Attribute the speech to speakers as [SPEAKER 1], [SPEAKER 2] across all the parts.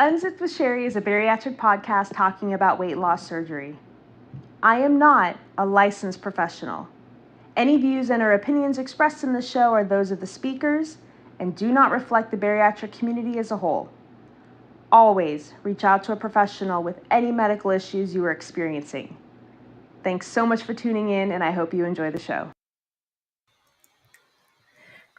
[SPEAKER 1] Unzipped with Sherry is a bariatric podcast talking about weight loss surgery. I am not a licensed professional. Any views and or opinions expressed in the show are those of the speakers and do not reflect the bariatric community as a whole. Always reach out to a professional with any medical issues you are experiencing. Thanks so much for tuning in, and I hope you enjoy the show.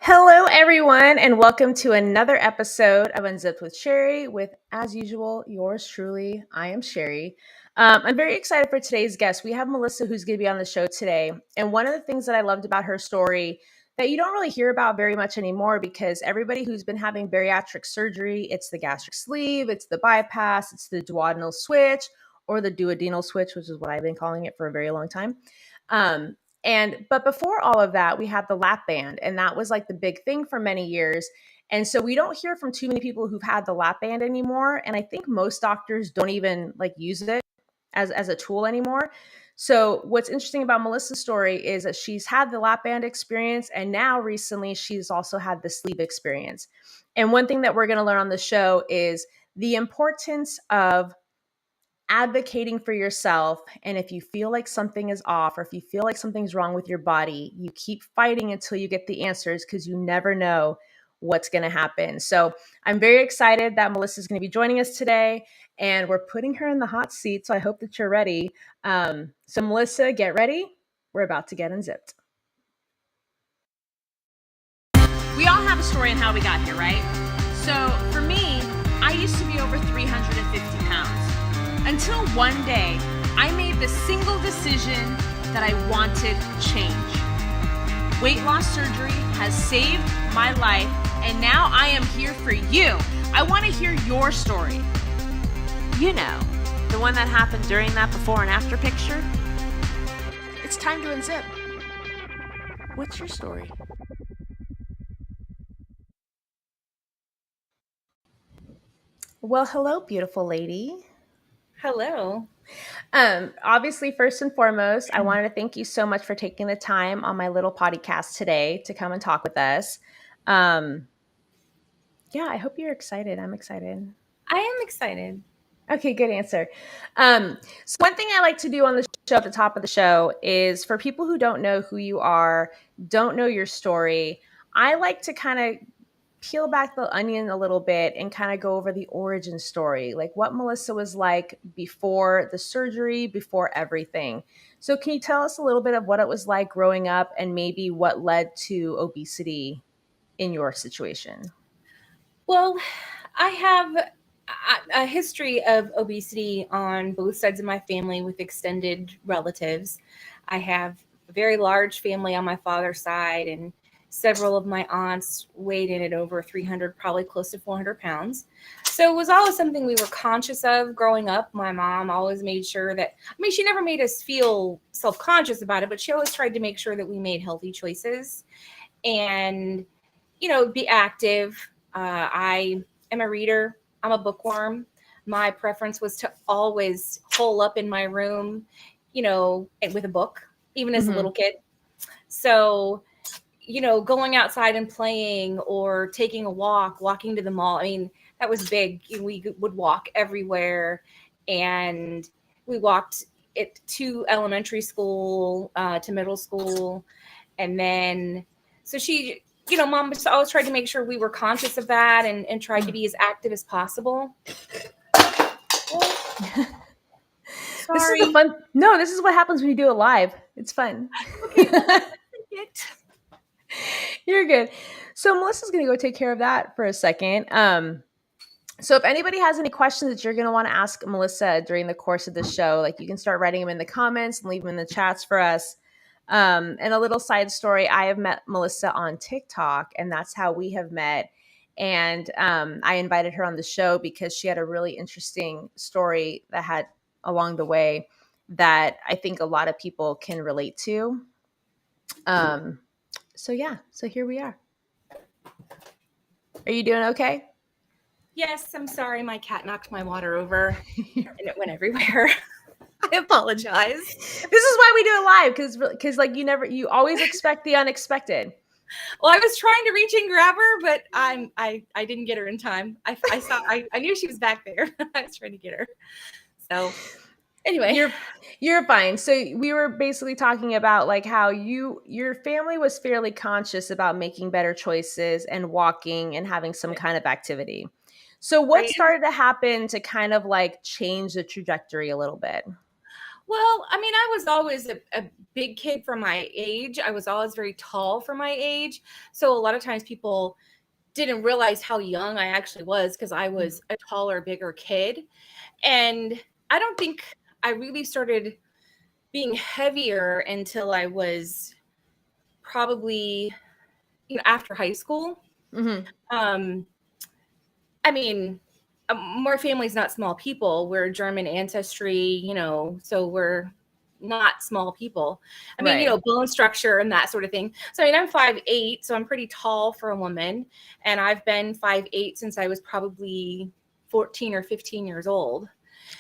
[SPEAKER 1] Hello, everyone, and welcome to another episode of Unzipped with Sherry with, as usual, yours truly. I am Sherry. I'm very excited for today's guest. We have Melissa, who's going to be on the show today. And one of the things that I loved about her story that you don't really hear about very much anymore, because everybody who's been having bariatric surgery, it's the gastric sleeve, it's the bypass, it's the duodenal switch, or the duodenal switch, which is what I've been calling it for a very long time. But before all of that, we had the lap band, and that was like the big thing for many years. And so we don't hear from too many people who've had the lap band anymore. And I think most doctors don't even use it as a tool anymore. So what's interesting about Melissa's story is that she's had the lap band experience, and now recently she's also had the sleeve experience. And one thing that we're going to learn on the show is the importance of advocating for yourself. And if you feel like something is off, or if you feel like something's wrong with your body, you keep fighting until you get the answers, because you never know what's going to happen. So I'm very excited that Melissa's going to be joining us today, and we're putting her in the hot seat. So I hope that you're ready. So Melissa, get ready. We're about to get unzipped. We all have a story on how we got here, right? So for me, I used to be over 350 pounds. Until one day, I made the single decision that I wanted change. Weight loss surgery has saved my life, and now I am here for you. I want to hear your story. You know, the one that happened during that before and after picture. It's time to unzip. What's your story? Well, hello, beautiful lady.
[SPEAKER 2] Hello.
[SPEAKER 1] Obviously, first and foremost, I wanted to thank you so much for taking the time on my little podcast today to come and talk with us. Yeah, I hope you're excited. I'm excited.
[SPEAKER 2] I am excited.
[SPEAKER 1] Okay, good answer. So one thing I like to do on the show at the top of the show is, for people who don't know who you are, don't know your story, I like to kind of peel back the onion a little bit and kind of go over the origin story, like what Melissa was like before the surgery, before everything. So can you tell us a little bit of what it was like growing up, and maybe what led to obesity in your situation?
[SPEAKER 2] Well, I have a history of obesity on both sides of my family with extended relatives. I have a very large family on my father's side, and several of my aunts weighed in at over 300, probably close to 400 pounds. So it was always something we were conscious of growing up. My mom always made sure that, she never made us feel self-conscious about it, but she always tried to make sure that we made healthy choices and, be active. I am a reader. I'm a bookworm. My preference was to always hole up in my room, with a book, even as a little kid. So, going outside and playing, or taking a walking to the mall. That was big. We would walk everywhere, and we walked it to elementary school, to middle school. And then, so she, mom always tried to make sure we were conscious of that, and tried to be as active as possible.
[SPEAKER 1] This is the fun. No, this is what happens when you do it live. It's fun.
[SPEAKER 2] Okay.
[SPEAKER 1] You're good. So Melissa's going to go take care of that for a second. So if anybody has any questions that you're going to want to ask Melissa during the course of the show, you can start writing them in the comments and leave them in the chats for us. And a little side story, I have met Melissa on TikTok, and that's how we have met. And I invited her on the show because she had a really interesting story that had along the way that I think a lot of people can relate to. So here we are. Are you doing okay?
[SPEAKER 2] Yes, I'm sorry. My cat knocked my water over and it went everywhere. I apologize.
[SPEAKER 1] This is why we do it live, because you always expect the unexpected.
[SPEAKER 2] Well, I was trying to reach and grab her, but I didn't get her in time. I knew she was back there. I was trying to get her. So anyway,
[SPEAKER 1] You're fine. So we were basically talking about like how your family was fairly conscious about making better choices and walking and having some kind of activity. So what
[SPEAKER 2] right.
[SPEAKER 1] started to happen to kind of like change the trajectory a little bit?
[SPEAKER 2] Well, I mean, I was always a big kid for my age. I was always very tall for my age. So a lot of times people didn't realize how young I actually was because I was a taller, bigger kid. And I don't think I really started being heavier until I was probably, after high school.
[SPEAKER 1] Mm-hmm.
[SPEAKER 2] Um, I mean, more family's not small people. We're German ancestry, so we're not small people. I mean,
[SPEAKER 1] Right.
[SPEAKER 2] bone structure and that sort of thing. So I mean, I'm 5'8", so I'm pretty tall for a woman, and I've been 5'8" since I was probably 14 or 15 years old.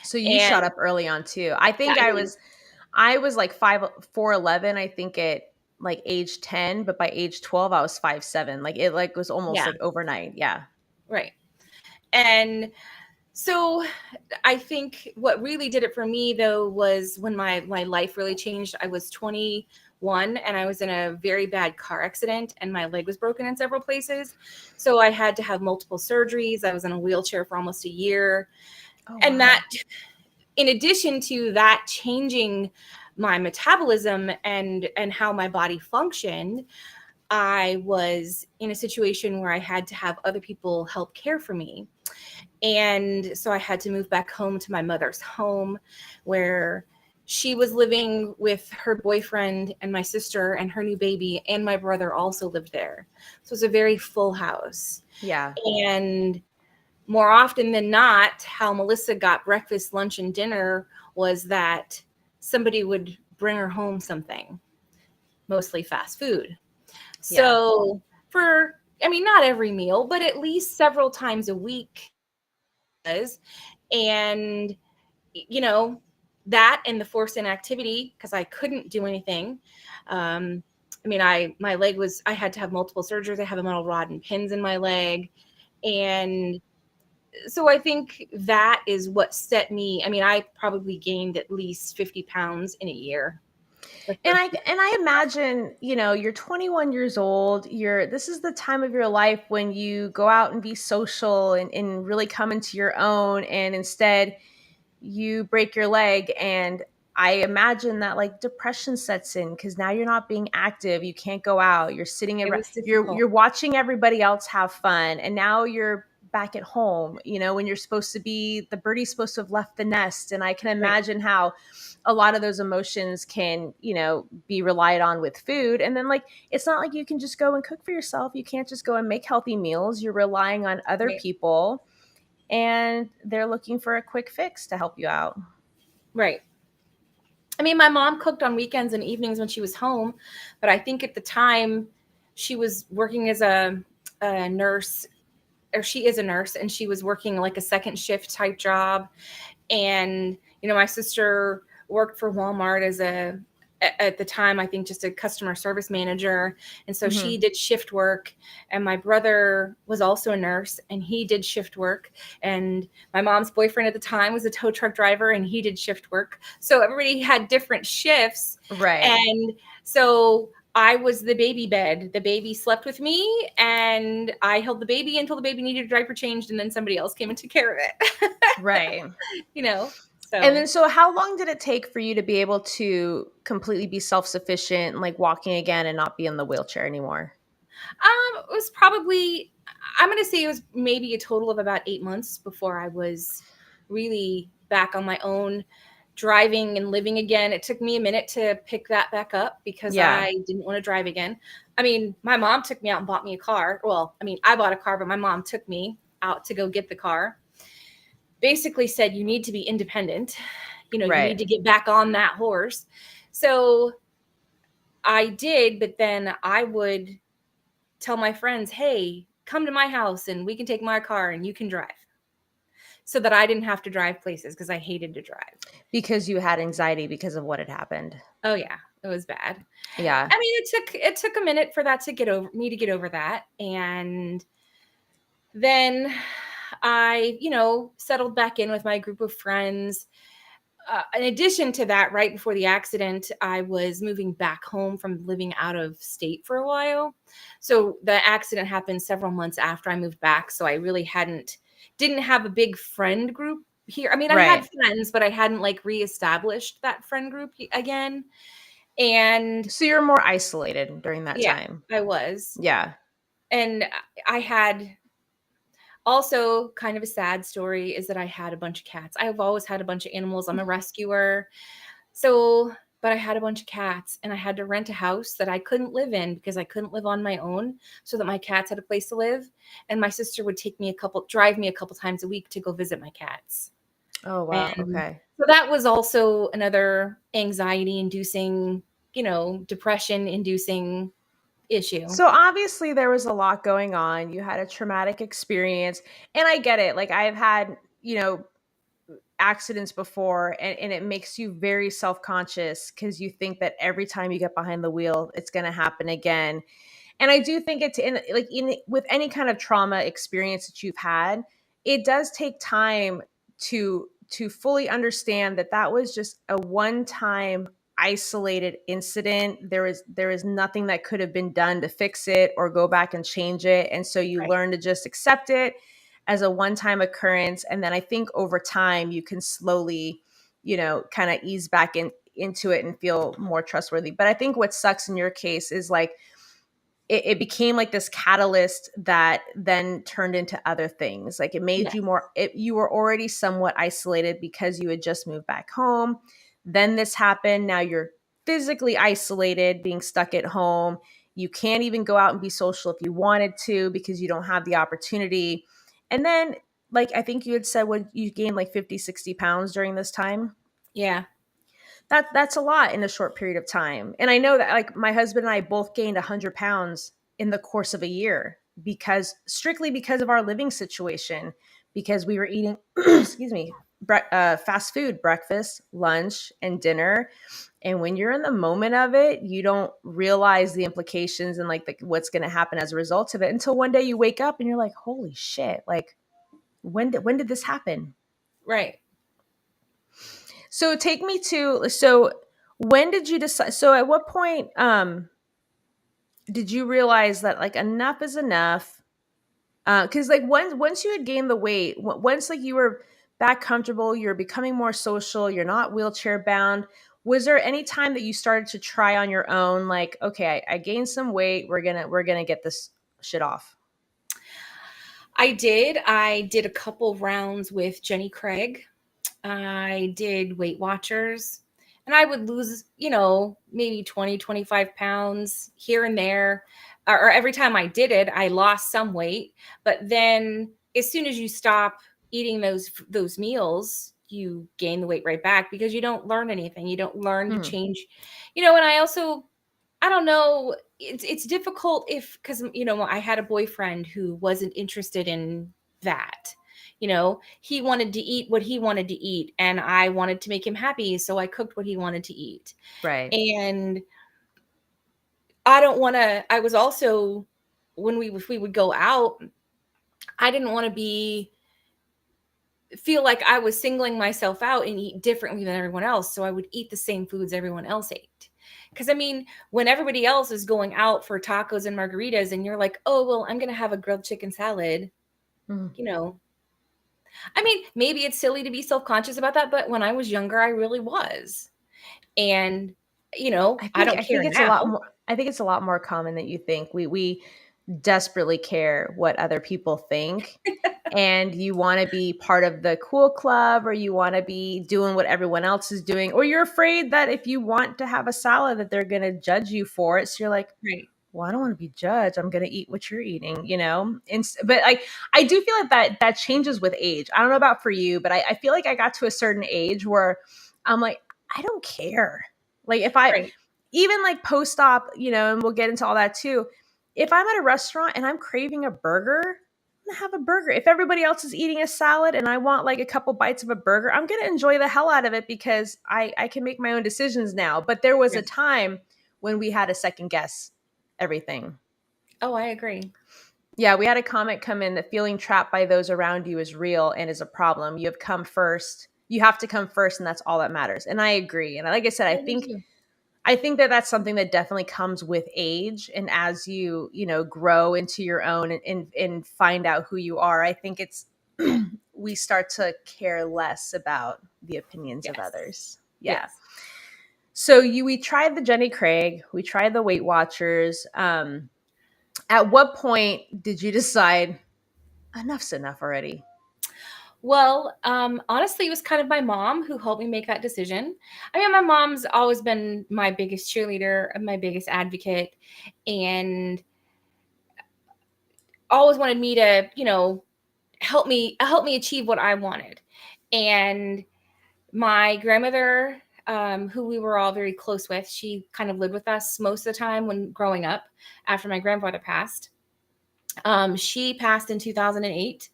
[SPEAKER 1] So you
[SPEAKER 2] And
[SPEAKER 1] shot up early on too. I think
[SPEAKER 2] I
[SPEAKER 1] I
[SPEAKER 2] mean,
[SPEAKER 1] was I was like 5'4", 11", I think at like age 10, but by age 12 I was 5'7". Like it like was almost
[SPEAKER 2] yeah,
[SPEAKER 1] like overnight. Yeah.
[SPEAKER 2] right. And so I think what really did it for me though was when my life really changed. I was 21 and I was in a very bad car accident and my leg was broken in several places. So I had to have multiple surgeries. I was in a wheelchair for almost a year.
[SPEAKER 1] Oh
[SPEAKER 2] And
[SPEAKER 1] wow.
[SPEAKER 2] that, in addition to that changing my metabolism and how my body functioned, I was in a situation where I had to have other people help care for me. And so I had to move back home to my mother's home where she was living with her boyfriend and my sister and her new baby, and my brother also lived there. So it was a very full house.
[SPEAKER 1] Yeah.
[SPEAKER 2] And more often than not, how Melissa got breakfast, lunch, and dinner was that somebody would bring her home something, mostly fast food.
[SPEAKER 1] Yeah.
[SPEAKER 2] So I mean, not every meal, but at least several times a week. And that and the forced inactivity because I couldn't do anything. I mean, I had to have multiple surgeries. I have a metal rod and pins in my leg. And so I think that is what set me. I mean, I probably gained at least 50 pounds in a year. The
[SPEAKER 1] And
[SPEAKER 2] first
[SPEAKER 1] I imagine, you're 21 years old. This is the time of your life when you go out and be social and really come into your own. And instead, you break your leg, and I imagine that like depression sets in because now you're not being active. You can't go out. You're sitting
[SPEAKER 2] It
[SPEAKER 1] around.
[SPEAKER 2] was
[SPEAKER 1] You're
[SPEAKER 2] difficult.
[SPEAKER 1] you're watching everybody else have fun, and now you're back at home. When you're supposed to be the birdie's supposed to have left the nest, and I can
[SPEAKER 2] Right,
[SPEAKER 1] imagine how a lot of those emotions can be relied on with food. And then like it's not like you can just go and cook for yourself. You can't just go and make healthy meals. You're relying on other
[SPEAKER 2] right,
[SPEAKER 1] people, and they're looking for a quick fix to help you out.
[SPEAKER 2] right. I mean, my mom cooked on weekends and evenings when she was home, but I think at the time she was working as a nurse, or she is a nurse, and she was working like a second shift type job. And my sister worked for Walmart at the time, I think, just a customer service manager, and so
[SPEAKER 1] Hmm.
[SPEAKER 2] she did shift work. And my brother was also a nurse and he did shift work, and my mom's boyfriend at the time was a tow truck driver and he did shift work. So everybody had different shifts.
[SPEAKER 1] Right.
[SPEAKER 2] And so I was the baby bed. The baby slept with me and I held the baby until the baby needed a diaper changed, and then somebody else came and took care of it.
[SPEAKER 1] Right.
[SPEAKER 2] you know
[SPEAKER 1] And
[SPEAKER 2] so
[SPEAKER 1] then so how long did it take for you to be able to completely be self-sufficient, like walking again and not be in the wheelchair anymore?
[SPEAKER 2] it was probably, I'm going to say it was maybe a total of about 8 months before I was really back on my own, driving and living again. It took me a minute to pick that back up because
[SPEAKER 1] Yeah.
[SPEAKER 2] I didn't want to drive again. I mean, my mom took me out and bought me a car. Well, I mean, I bought a car, but my mom took me out to go get the car. Basically said, you need to be independent. You need
[SPEAKER 1] Right.
[SPEAKER 2] to get back on that horse. So I did, but then I would tell my friends, hey, come to my house and we can take my car and you can drive, so that I didn't have to drive places because I hated to drive.
[SPEAKER 1] Because you had anxiety because of what had happened.
[SPEAKER 2] Oh, yeah. It was bad.
[SPEAKER 1] Yeah.
[SPEAKER 2] I mean, it took a minute for that to get over that. And then I, settled back in with my group of friends. In addition to that, right before the accident, I was moving back home from living out of state for a while. So the accident happened several months after I moved back. So I really didn't have a big friend group here. I mean, I had
[SPEAKER 1] Right.
[SPEAKER 2] friends, but I hadn't like reestablished that friend group again. And
[SPEAKER 1] So you're more isolated during that
[SPEAKER 2] yeah,
[SPEAKER 1] time.
[SPEAKER 2] I was.
[SPEAKER 1] Yeah.
[SPEAKER 2] And I had also kind of a sad story is that I had a bunch of cats. I've always had a bunch of animals. I'm a rescuer. So, but I had a bunch of cats and I had to rent a house that I couldn't live in because I couldn't live on my own so that my cats had a place to live. And my sister would drive me a couple times a week to go visit my cats.
[SPEAKER 1] Oh, wow.
[SPEAKER 2] And
[SPEAKER 1] Okay.
[SPEAKER 2] so that was also another anxiety inducing, depression inducing issue.
[SPEAKER 1] So obviously there was a lot going on. You had a traumatic experience, and I get it. Like I've had, accidents before, and it makes you very self-conscious because you think that every time you get behind the wheel, it's going to happen again. And I do think with any kind of trauma experience that you've had, it does take time to fully understand that that was just a one-time isolated incident. There is nothing that could have been done to fix it or go back and change it. And so you
[SPEAKER 2] Right.
[SPEAKER 1] learn to just accept it as a one-time occurrence. And then I think over time you can slowly, kind of ease back into it and feel more trustworthy. But I think what sucks in your case is like it became like this catalyst that then turned into other things. Like it made
[SPEAKER 2] Yeah.
[SPEAKER 1] you you were already somewhat isolated because you had just moved back home. Then this happened. Now you're physically isolated, being stuck at home. You can't even go out and be social if you wanted to because you don't have the opportunity. And then, like, I think you had said when you gained like 50, 60 pounds during this time,
[SPEAKER 2] Yeah.
[SPEAKER 1] that's a lot in a short period of time. And I know that like my husband and I both gained 100 pounds in the course of a year because strictly because of our living situation, because we were eating excuse me, fast food, breakfast, lunch, and dinner. And when you're in the moment of it, you don't realize the implications and like what's going to happen as a result of it until one day you wake up and you're like, holy shit, like when did this happen?
[SPEAKER 2] Right.
[SPEAKER 1] So take me to, so when did you decide, so at what point did you realize that like enough is enough? Cuz like once you had gained the weight, once like you were back comfortable, you're becoming more social, you're not wheelchair bound, was there any time that you started to try on your own like, okay, I gained some weight, we're going to get this shit off?
[SPEAKER 2] I did a couple rounds with Jenny Craig. I did Weight Watchers, and I would lose, maybe 20, 25 pounds here and there. Or every time I did it, I lost some weight. But then as soon as you stop eating those meals, you gain the weight right back because you don't learn anything. You don't learn to
[SPEAKER 1] Mhm.
[SPEAKER 2] change. And I don't know, it's difficult because I had a boyfriend who wasn't interested in that. He wanted to eat what he wanted to eat, and I wanted to make him happy, so I cooked what he wanted to eat.
[SPEAKER 1] Right.
[SPEAKER 2] And I don't want to. I was also when if we would go out, I didn't want to be feel like I was singling myself out and eat differently than everyone else. So I would eat the same foods everyone else ate. Because I mean, when everybody else is going out for tacos and margaritas, and you're like, oh, well, I'm going to have a grilled chicken salad,
[SPEAKER 1] Mhm.
[SPEAKER 2] you know. I mean, maybe it's silly to be self conscious about that, but when I was younger, I really was. And,
[SPEAKER 1] I
[SPEAKER 2] I
[SPEAKER 1] think
[SPEAKER 2] don't
[SPEAKER 1] I
[SPEAKER 2] care
[SPEAKER 1] think it's a lot
[SPEAKER 2] now.
[SPEAKER 1] more I think it's a lot more common than you think. We desperately care what other people think, and you want to be part of the cool club, or you want to be doing what everyone else is doing, or you're afraid that if you want to have a salad that they're going to judge you for it. So you're like,
[SPEAKER 2] Right.
[SPEAKER 1] well, I don't want to be judged. I'm going to eat what you're eating, but like, I do feel like that changes with age. I don't know about for you, but I feel like I got to a certain age where I'm like, I don't care. Like if I,
[SPEAKER 2] Right.
[SPEAKER 1] even like post-op, and we'll get into all that too. If I'm at a restaurant and I'm craving a burger, gonna have a burger. If everybody else is eating a salad and I want like a couple bites of a burger, I'm gonna enjoy the hell out of it because I can make my own decisions now. But there was a
[SPEAKER 2] Yes.
[SPEAKER 1] time when we had to second guess everything.
[SPEAKER 2] Oh, I agree.
[SPEAKER 1] Yeah, we had a comment come in that feeling trapped by those around you is real and is a problem. You have come first. You have to come first, and that's all that matters. And I agree. And like I said,
[SPEAKER 2] I do too.
[SPEAKER 1] I think that that's something that definitely comes with age, and as grow into your own and find out who you are. I think it's we start to care less about the opinions of
[SPEAKER 2] Yes.
[SPEAKER 1] others. Yeah.
[SPEAKER 2] Yes.
[SPEAKER 1] So we tried the Jenny Craig, we tried the Weight Watchers. At what point did you decide enough's enough already?
[SPEAKER 2] Well, honestly, it was kind of my mom who helped me make that decision. I mean, my mom's always been my biggest cheerleader and my biggest advocate, and always wanted me to, help me achieve what I wanted. And my grandmother, who we were all very close with, she kind of lived with us most of the time when growing up after my grandfather passed. She passed in 2008,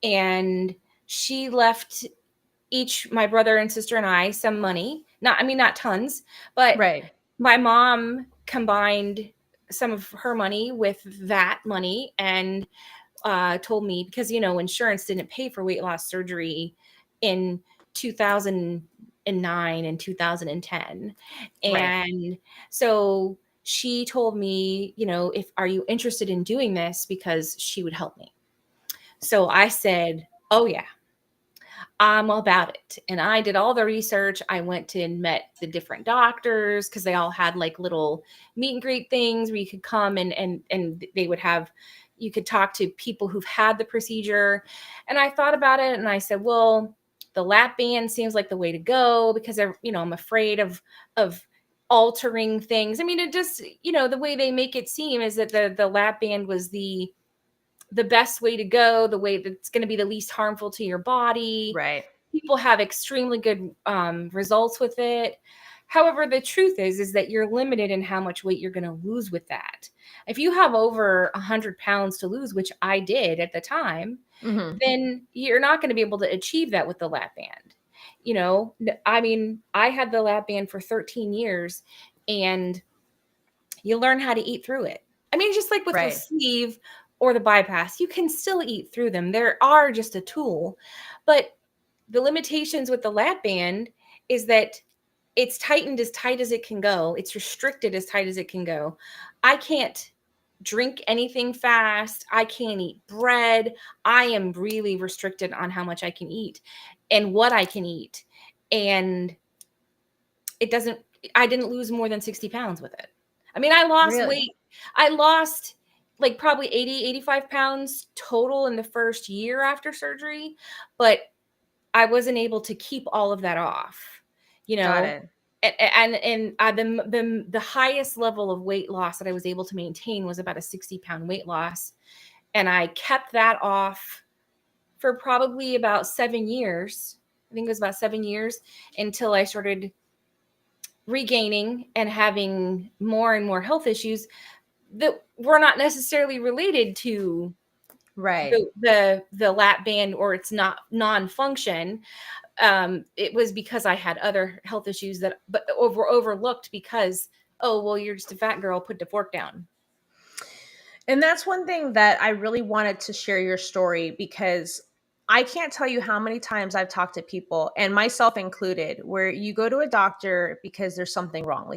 [SPEAKER 2] and she left each my brother and sister and I some money. Not tons, but
[SPEAKER 1] Right.
[SPEAKER 2] my mom combined some of her money with that money and told me, because insurance didn't pay for weight loss surgery in 2009 and 2010,
[SPEAKER 1] Right.
[SPEAKER 2] and so she told me, if are you interested in doing this, because she would help me. So I said, oh yeah, I'm all about it. And I did all the research. I went to and met the different doctors, because they all had like little meet and greet things where you could come and they would have, you could talk to people who've had the procedure. And I thought about it and I said, well, the lap band seems like the way to go, because I'm afraid of altering things. I mean, it just, the way they make it seem is that the lap band was the best way to go, the way that's going to be the least harmful to your body.
[SPEAKER 1] Right.
[SPEAKER 2] People have extremely good results with it. However, the truth is that you're limited in how much weight you're going to lose with that. If you have over 100 pounds to lose, which I did at the time,
[SPEAKER 1] Hmm.
[SPEAKER 2] then you're not going to be able to achieve that with the lap band. I mean, I had the lap band for 13 years, and you learn how to eat through it. I mean, just like with the
[SPEAKER 1] Right.
[SPEAKER 2] sleeve or the bypass, you can still eat through them. There are just a tool. But the limitations with the lap band is that it's tightened as tight as it can go. It's restricted as tight as it can go. I can't drink anything fast. I can't eat bread. I am really restricted on how much I can eat and what I can eat. And it doesn't, I didn't lose more than 60 pounds with it. I mean, I lost
[SPEAKER 1] Really?
[SPEAKER 2] weight. I lost like probably 80, 85 pounds total in the first year after surgery, but I wasn't able to keep all of that off, you
[SPEAKER 1] Got
[SPEAKER 2] know.
[SPEAKER 1] it.
[SPEAKER 2] The highest level of weight loss that I was able to maintain was about a 60-pound weight loss, and I kept that off for probably about 7 years. I think it was about 7 years, until I started regaining and having more and more health issues that were not necessarily related to
[SPEAKER 1] Right.
[SPEAKER 2] the lap band or its not non-function. It was because I had other health issues that but overlooked, because, oh well, you're just a fat girl, put the fork down.
[SPEAKER 1] And that's one thing that I really wanted to share your story because I can't tell you how many times I've talked to people, and myself included, where you go to a doctor because there's something wrong.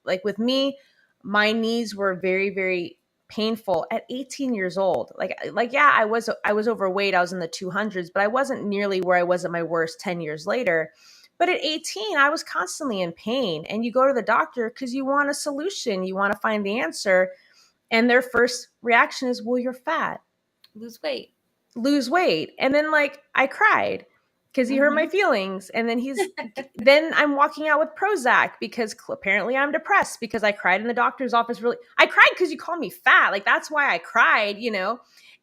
[SPEAKER 1] Like with me, my knees were very, very painful at 18 years old. Yeah, I was overweight. I was in the 200s, but I wasn't nearly where I was at my worst 10 years later. But at 18, I was constantly in pain. And you go to the doctor because you want a solution, you want to find the answer, and their first reaction is, well, you're fat,
[SPEAKER 2] Lose weight.
[SPEAKER 1] lose weight. And then like I cried because he hurt my
[SPEAKER 2] Hmm.
[SPEAKER 1] feelings. And then I'm walking out with Prozac because apparently I'm depressed because I cried in the doctor's office. Really, I cried because you called me fat. Like that's why I cried.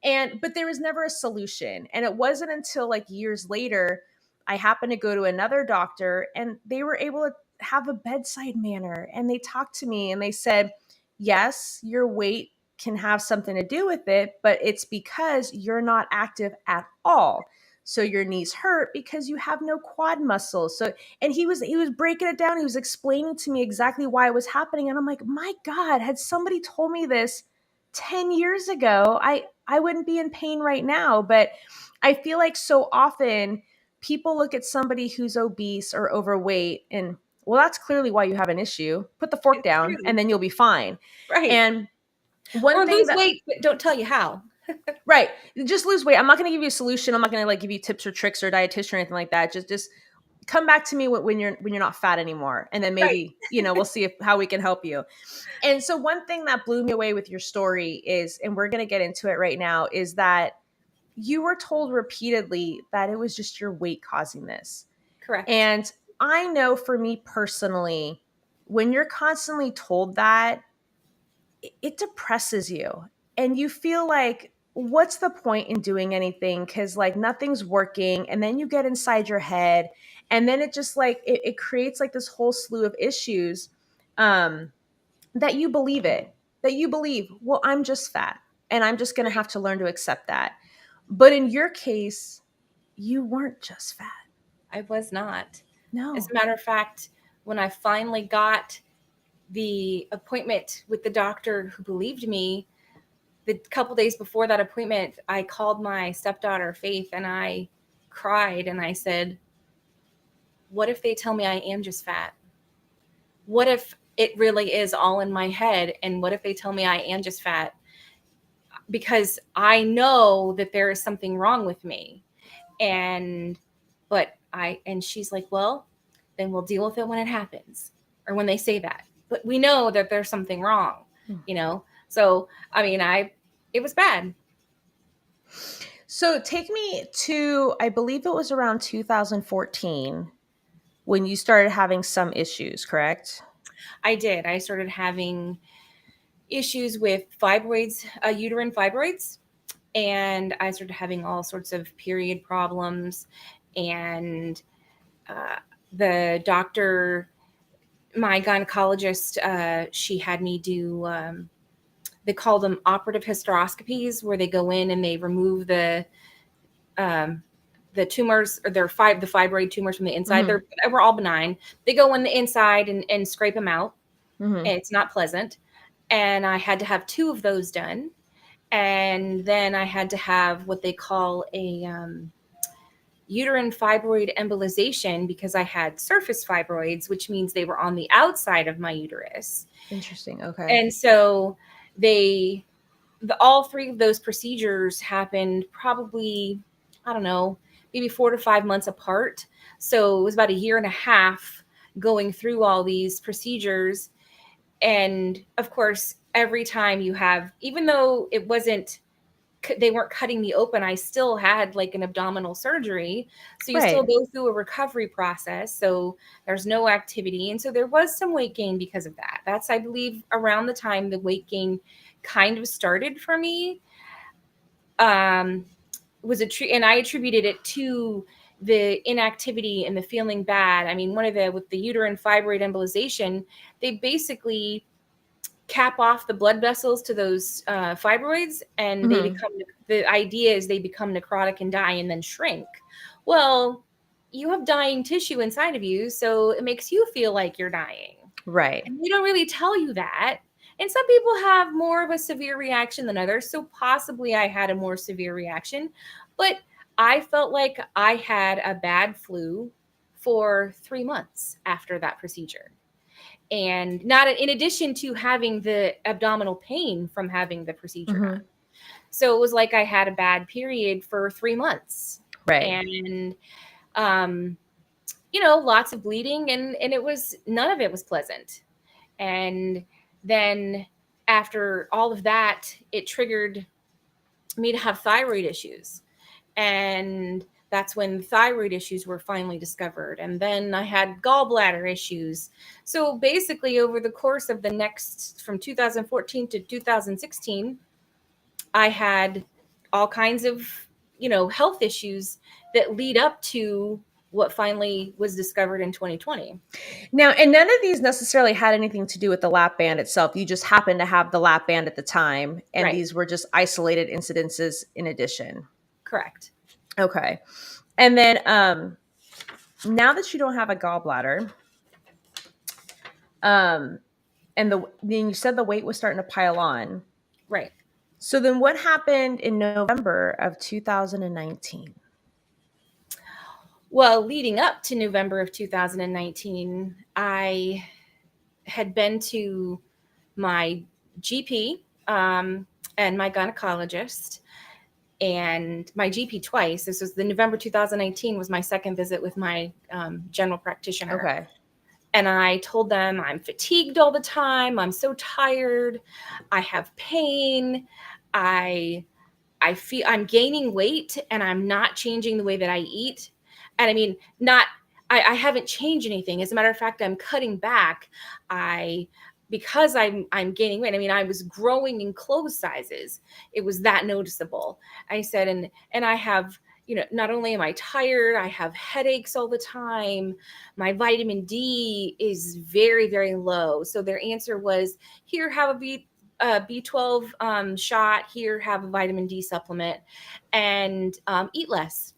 [SPEAKER 1] But there was never a solution. And it wasn't until like years later, I happened to go to another doctor and they were able to have a bedside manner and they talked to me and they said, yes, your weight can have something to do with it, but it's because you're not active at all. So your knees hurt because you have no quad muscles. So, and he was breaking it down. He was explaining to me exactly why it was happening, and I'm like, my God, had somebody told me this 10 years ago, I wouldn't be in pain right now. But I feel like so often people look at somebody who's obese or overweight and, well, that's clearly why you have an issue. Put the fork
[SPEAKER 2] It's
[SPEAKER 1] down and
[SPEAKER 2] true.
[SPEAKER 1] then you'll be fine.
[SPEAKER 2] Right.
[SPEAKER 1] And one
[SPEAKER 2] Or
[SPEAKER 1] thing
[SPEAKER 2] lose
[SPEAKER 1] that,
[SPEAKER 2] weight, but don't tell you how.
[SPEAKER 1] right, just lose weight. I'm not going to give you a solution. I'm not going to like give you tips or tricks or dietitian or anything like that. Just come back to me when you're not fat anymore, and then
[SPEAKER 2] Right.
[SPEAKER 1] maybe we'll see how we can help you. And so one thing that blew me away with your story is, and we're going to get into it right now, is that you were told repeatedly that it was just your weight causing this.
[SPEAKER 2] Correct.
[SPEAKER 1] And I know for me personally, when you're constantly told that, it depresses you. And you feel like, what's the point in doing anything? Because like nothing's working. And then you get inside your head. And then it just like, it creates like this whole slew of issues um, that you believe it, that you believe, well, I'm just fat and I'm just going to
[SPEAKER 2] Right.
[SPEAKER 1] have to learn to accept that. But in your case, you weren't just fat.
[SPEAKER 2] I was not. As
[SPEAKER 1] No.
[SPEAKER 2] a matter of fact, when I finally got the appointment with the doctor who believed me, the couple days before that appointment, I called my stepdaughter, Faith, and I cried and I said, what if they tell me I am just fat? What if it really is all in my head? And what if they tell me I am just fat? Because I know that there is something wrong with me. And, and she's like, well, then we'll deal with it when it happens or when they say that. But we know that there's something wrong, you know? So, I mean, it was bad.
[SPEAKER 1] So take me to, I believe it was around 2014 when you started having some issues, correct?
[SPEAKER 2] I did. I started having issues with fibroids, uterine fibroids, and I started having all sorts of period problems. And uh, the doctor, my gynecologist, she had me do, they call them operative hysteroscopies, where they go in and they remove um, the tumors, or the fibroid tumors from the inside.
[SPEAKER 1] Mm-hmm.
[SPEAKER 2] They were all benign. They go in the inside and scrape them out.
[SPEAKER 1] Mm-hmm.
[SPEAKER 2] And it's not pleasant. And I had to have 2 of those done. And then I had to have what they call a uterine fibroid embolization, because I had surface fibroids, which means they were on the outside of my uterus.
[SPEAKER 1] Interesting. Okay.
[SPEAKER 2] And so they, all 3 of those procedures happened probably, I don't know, maybe 4 to 5 months apart. So it was about a year and a half going through all these procedures. And of course, every time you have, even though it wasn't, they weren't cutting me open, I still had like an abdominal surgery. So you still
[SPEAKER 1] Right.
[SPEAKER 2] go through a recovery process. So there's no activity. And so there was some weight gain because of that. That's, I believe, around the time the weight gain kind of started for me. Um, and I attributed it to the inactivity and the feeling bad. I mean, with the uterine fibroid embolization, they basically cap off the blood vessels to those fibroids, and
[SPEAKER 1] Mm-hmm.
[SPEAKER 2] the idea is they become necrotic and die and then shrink. Well, you have dying tissue inside of you, so it makes you feel like you're dying.
[SPEAKER 1] Right.
[SPEAKER 2] And they don't really tell you that. And some people have more of a severe reaction than others. So possibly I had a more severe reaction. But I felt like I had a bad flu for 3 months after that procedure. And not in addition to having the abdominal pain from having the procedure
[SPEAKER 1] Mm-hmm.
[SPEAKER 2] done. So it was like I had a bad period for 3 months.
[SPEAKER 1] Right.
[SPEAKER 2] And lots of bleeding, and it was, none of it was pleasant. And then after all of that, it triggered me to have thyroid issues. And that's when thyroid issues were finally discovered. And then I had gallbladder issues. So basically, over the course of from 2014 to 2016, I had all kinds of, health issues that lead up to what finally was discovered in 2020.
[SPEAKER 1] Now, and none of these necessarily had anything to do with the lap band itself. You just happened to have the lap band at the time, and
[SPEAKER 2] Right.
[SPEAKER 1] these were just isolated incidences in addition.
[SPEAKER 2] Correct.
[SPEAKER 1] Okay. And then now that you don't have a gallbladder, and then you said the weight was starting to pile on.
[SPEAKER 2] Right.
[SPEAKER 1] So then what happened in November of 2019?
[SPEAKER 2] Well, leading up to November of 2019, I had been to my GP and my gynecologist and my GP twice. This was the November 2019 was my second visit with my general practitioner.
[SPEAKER 1] Okay.
[SPEAKER 2] And I told them I'm fatigued all the time. I'm so tired. I have pain. I feel I'm gaining weight and I'm not changing the way that I eat. And I mean, I haven't changed anything. As a matter of fact, I'm cutting back. Because I'm gaining weight. I mean, I was growing in clothes sizes. It was that noticeable. I said, and I have, not only am I tired, I have headaches all the time. My vitamin D is very, very low. So their answer was, here, have a B12 shot. Here, have a vitamin D supplement, and eat less.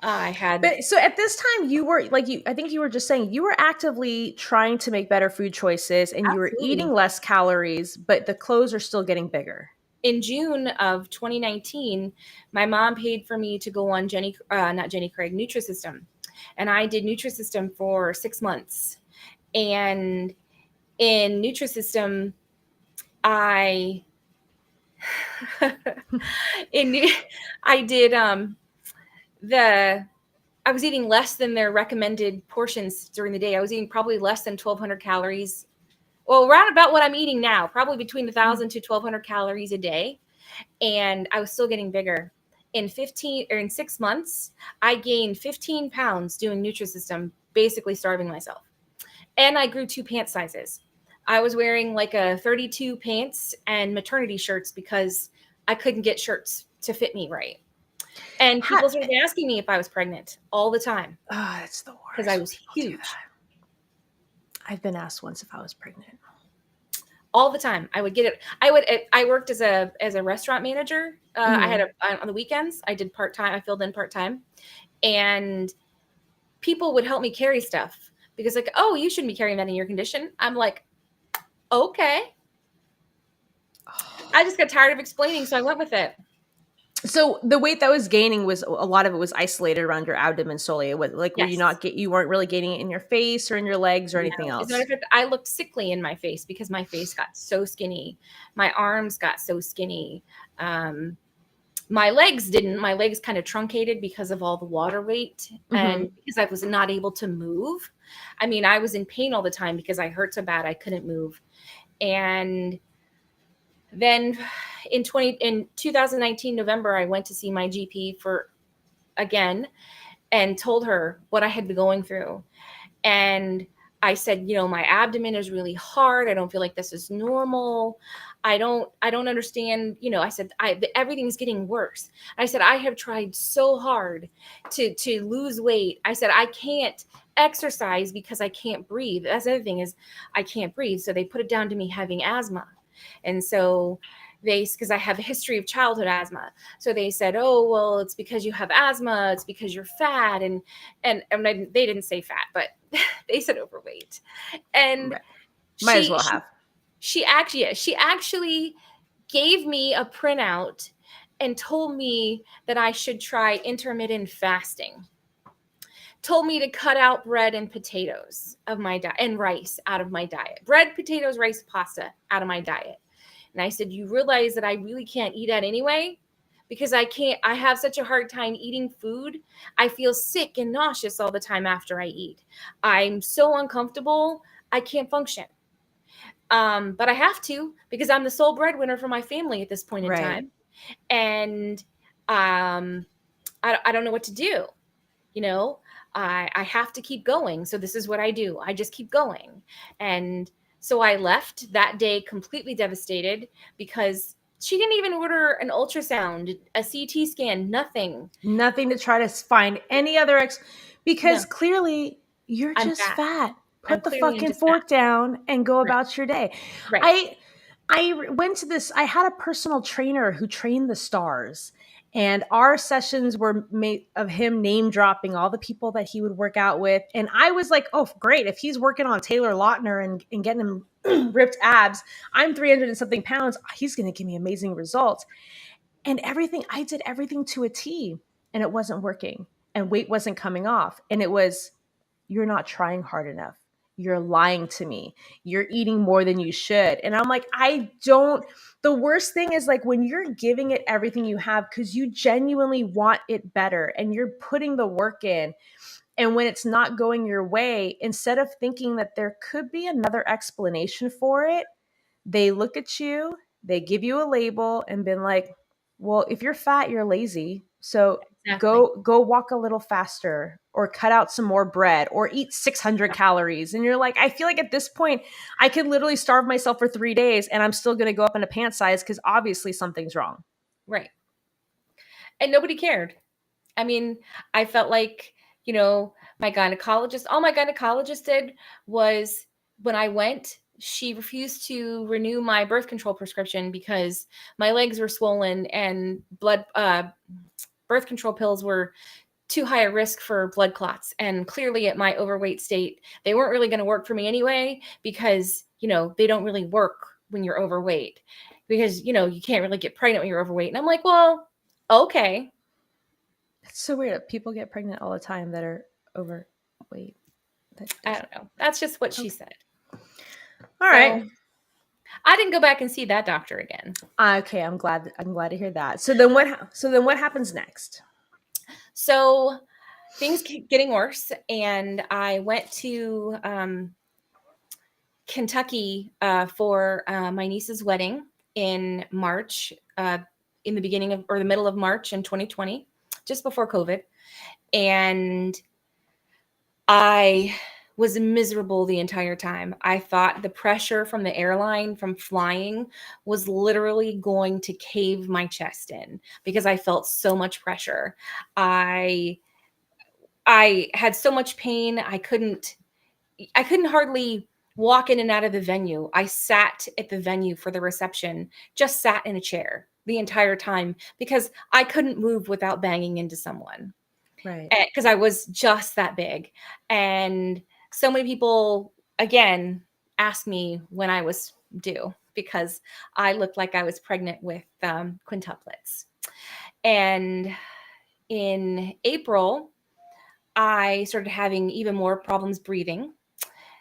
[SPEAKER 1] But so at this time you were I think you were just saying you were actively trying to make better food choices and you were
[SPEAKER 2] Absolutely.
[SPEAKER 1] eating less calories, but the clothes are still getting bigger.
[SPEAKER 2] In June of 2019, my mom paid for me to go on not Jenny Craig, Nutrisystem. And I did Nutrisystem for 6 months. And in Nutrisystem, I I did I was eating less than their recommended portions during the day. I was eating probably less than 1,200 calories. Well, around about what I'm eating now, probably between 1,000 to 1,200 calories a day. And I was still getting bigger. In 6 months, I gained 15 pounds doing Nutrisystem, basically starving myself. And I grew 2 pant sizes. I was wearing like a 32 pants and maternity shirts because I couldn't get shirts to fit me right. And people started asking me if I was pregnant all the time.
[SPEAKER 1] Oh, that's the worst.
[SPEAKER 2] Because I was huge.
[SPEAKER 1] I've been asked once if I was pregnant.
[SPEAKER 2] All the time. I would get it. I worked as a restaurant manager. I had on the weekends, I did part-time. I filled in part-time. And people would help me carry stuff because like, oh, you shouldn't be carrying that in your condition. I'm like, okay. I just got tired of explaining, so I went with it.
[SPEAKER 1] So the weight that was gaining was a lot of it was isolated around your abdomen solely. It was like
[SPEAKER 2] Yes.
[SPEAKER 1] you weren't really gaining it in your face or in your legs or anything else.
[SPEAKER 2] As a matter of fact, I looked sickly in my face because my face got so skinny. My arms got so skinny. My legs didn't. My legs kind of truncated because of all the water weight and because I was not able to move. I mean, I was in pain all the time because I hurt so bad I couldn't move. And then in 2019 November, I went to see my GP again and told her what I had been going through. And I said, my abdomen is really hard. I don't feel like this is normal. I don't understand. I said, everything's getting worse. I said, I have tried so hard to lose weight. I said, I can't exercise because I can't breathe. That's the other thing is I can't breathe. So they put it down to me having asthma. And so because I have a history of childhood asthma. So they said, oh, well, it's because you have asthma. It's because you're fat. And they didn't say fat, but they said overweight. And
[SPEAKER 1] might as well have.
[SPEAKER 2] She actually gave me a printout and told me that I should try intermittent fasting. Told me to cut out bread and potatoes of my diet and rice out of my diet. Bread, potatoes, rice, pasta out of my diet. And I said, you realize that I really can't eat that anyway? Because I have such a hard time eating food. I feel sick and nauseous all the time after I eat. I'm so uncomfortable. I can't function. But I have to because I'm the sole breadwinner for my family at this point in time. And I don't know what to do. I have to keep going. So this is what I do. I just keep going. And so I left that day completely devastated because she didn't even order an ultrasound, a CT scan, nothing.
[SPEAKER 1] Nothing to try to find any other because
[SPEAKER 2] No,
[SPEAKER 1] clearly you're
[SPEAKER 2] I'm
[SPEAKER 1] just
[SPEAKER 2] fat.
[SPEAKER 1] fat.
[SPEAKER 2] I'm
[SPEAKER 1] Put the
[SPEAKER 2] clearly I'm
[SPEAKER 1] fucking
[SPEAKER 2] just fat.
[SPEAKER 1] fork down and go
[SPEAKER 2] Right.
[SPEAKER 1] about your day.
[SPEAKER 2] Right.
[SPEAKER 1] I went to this. I had a personal trainer who trained the stars, and our sessions were made of him name dropping all the people that he would work out with. And I was like, oh, great! If he's working on Taylor Lautner and getting him ripped abs, I'm 300 and something pounds. He's going to give me amazing results. And everything, I did everything to a T, and it wasn't working, and weight wasn't coming off, and it was, you're not trying hard enough. You're lying to me. You're eating more than you should. And I'm like, I don't. The worst thing is like when you're giving it everything you have because you genuinely want it better and you're putting the work in. And when it's not going your way, instead of thinking that there could be another explanation for it, they look at you, they give you a label and been like, well, if you're fat, you're lazy. So
[SPEAKER 2] Exactly.
[SPEAKER 1] go walk a little faster or cut out some more bread or eat 600 calories. And you're like, I feel like at this point, I could literally starve myself for 3 days and I'm still going to go up in a pant size because obviously something's wrong.
[SPEAKER 2] Right. And nobody cared. I mean, I felt like, my gynecologist, all my gynecologist did was when I went, she refused to renew my birth control prescription because my legs were swollen and birth control pills were too high a risk for blood clots. And clearly at my overweight state, they weren't really going to work for me anyway, because, they don't really work when you're overweight because, you can't really get pregnant when you're overweight. And I'm like, well, okay.
[SPEAKER 1] It's so weird. People get pregnant all the time that are overweight.
[SPEAKER 2] I don't know. That's just what she
[SPEAKER 1] Okay.
[SPEAKER 2] said.
[SPEAKER 1] All right.
[SPEAKER 2] So I didn't go back and see that doctor again.
[SPEAKER 1] Okay, I'm glad to hear that. So then what happens next?
[SPEAKER 2] So things keep getting worse, and I went to Kentucky for my niece's wedding in March, in the beginning of or the middle of March in 2020, just before COVID, and I was miserable the entire time. I thought the pressure from the airline from flying was literally going to cave my chest in because I felt so much pressure. I I had so much pain. I couldn't hardly walk in and out of the venue. I sat at the venue for the reception, just sat in a chair the entire time because I couldn't move without banging into someone.
[SPEAKER 1] Right.
[SPEAKER 2] Because I was just that big. And so many people, again, asked me when I was due because I looked like I was pregnant with quintuplets. And in April, I started having even more problems breathing.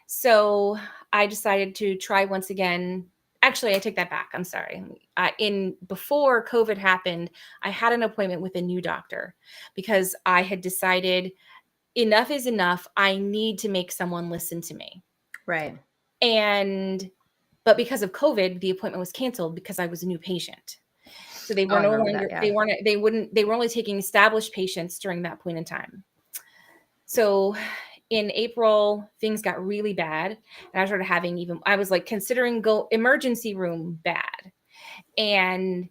[SPEAKER 2] So I decided to try once again. Actually, I take that back. I'm sorry. In before COVID happened, I had an appointment with a new doctor because I had decided enough is enough. I need to make someone listen to me.
[SPEAKER 1] Right.
[SPEAKER 2] But because of COVID, the appointment was canceled because I was a new patient. So they
[SPEAKER 1] Oh,
[SPEAKER 2] were
[SPEAKER 1] I
[SPEAKER 2] no
[SPEAKER 1] remember that.
[SPEAKER 2] longer,
[SPEAKER 1] Yeah.
[SPEAKER 2] they were only taking established patients during that point in time. So in April, things got really bad. And I started I was like considering go emergency room bad. And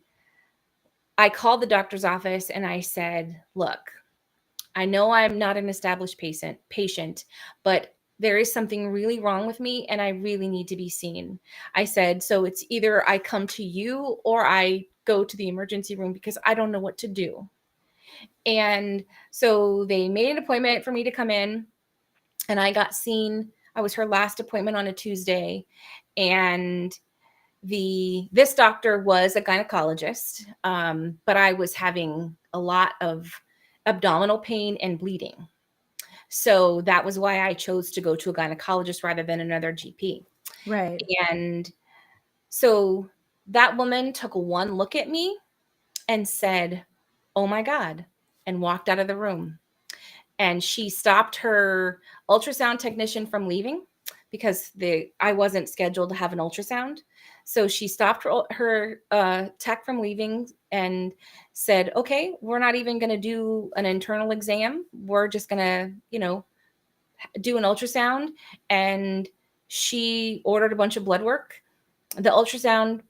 [SPEAKER 2] I called the doctor's office and I said, look, I know I'm not an established patient, but there is something really wrong with me and I really need to be seen. I said, so it's either I come to you or I go to the emergency room because I don't know what to do. And so they made an appointment for me to come in and I got seen. I was her last appointment on a Tuesday, and this doctor was a gynecologist, but I was having a lot of abdominal pain and bleeding. So that was why I chose to go to a gynecologist rather than another GP.
[SPEAKER 1] Right.
[SPEAKER 2] And so that woman took one look at me and said, "Oh my God," and walked out of the room. And she stopped her ultrasound technician from leaving because I wasn't scheduled to have an ultrasound. So she stopped her tech from leaving and said, okay, we're not even going to do an internal exam. We're just going to, do an ultrasound. And she ordered a bunch of blood work. The ultrasound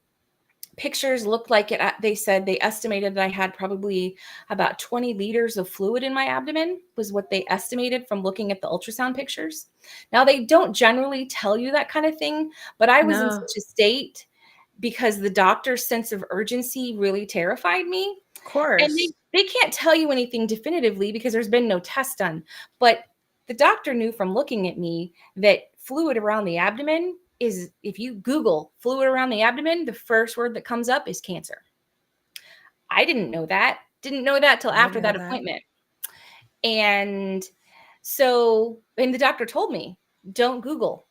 [SPEAKER 2] pictures looked like it. They said they estimated that I had probably about 20 liters of fluid in my abdomen, was what they estimated from looking at the ultrasound pictures. Now, they don't generally tell you that kind of thing, but I was in
[SPEAKER 1] No,
[SPEAKER 2] such a state because the doctor's sense of urgency really terrified me.
[SPEAKER 1] of
[SPEAKER 2] And
[SPEAKER 1] course.
[SPEAKER 2] they can't tell you anything definitively because there's been no test done. But the doctor knew from looking at me that fluid around the abdomen is, if you Google fluid around the abdomen, the first word that comes up is cancer. I didn't know that. Didn't know that till
[SPEAKER 1] I didn't
[SPEAKER 2] after
[SPEAKER 1] know
[SPEAKER 2] that
[SPEAKER 1] that.
[SPEAKER 2] appointment. And so, and the doctor told me, don't Google.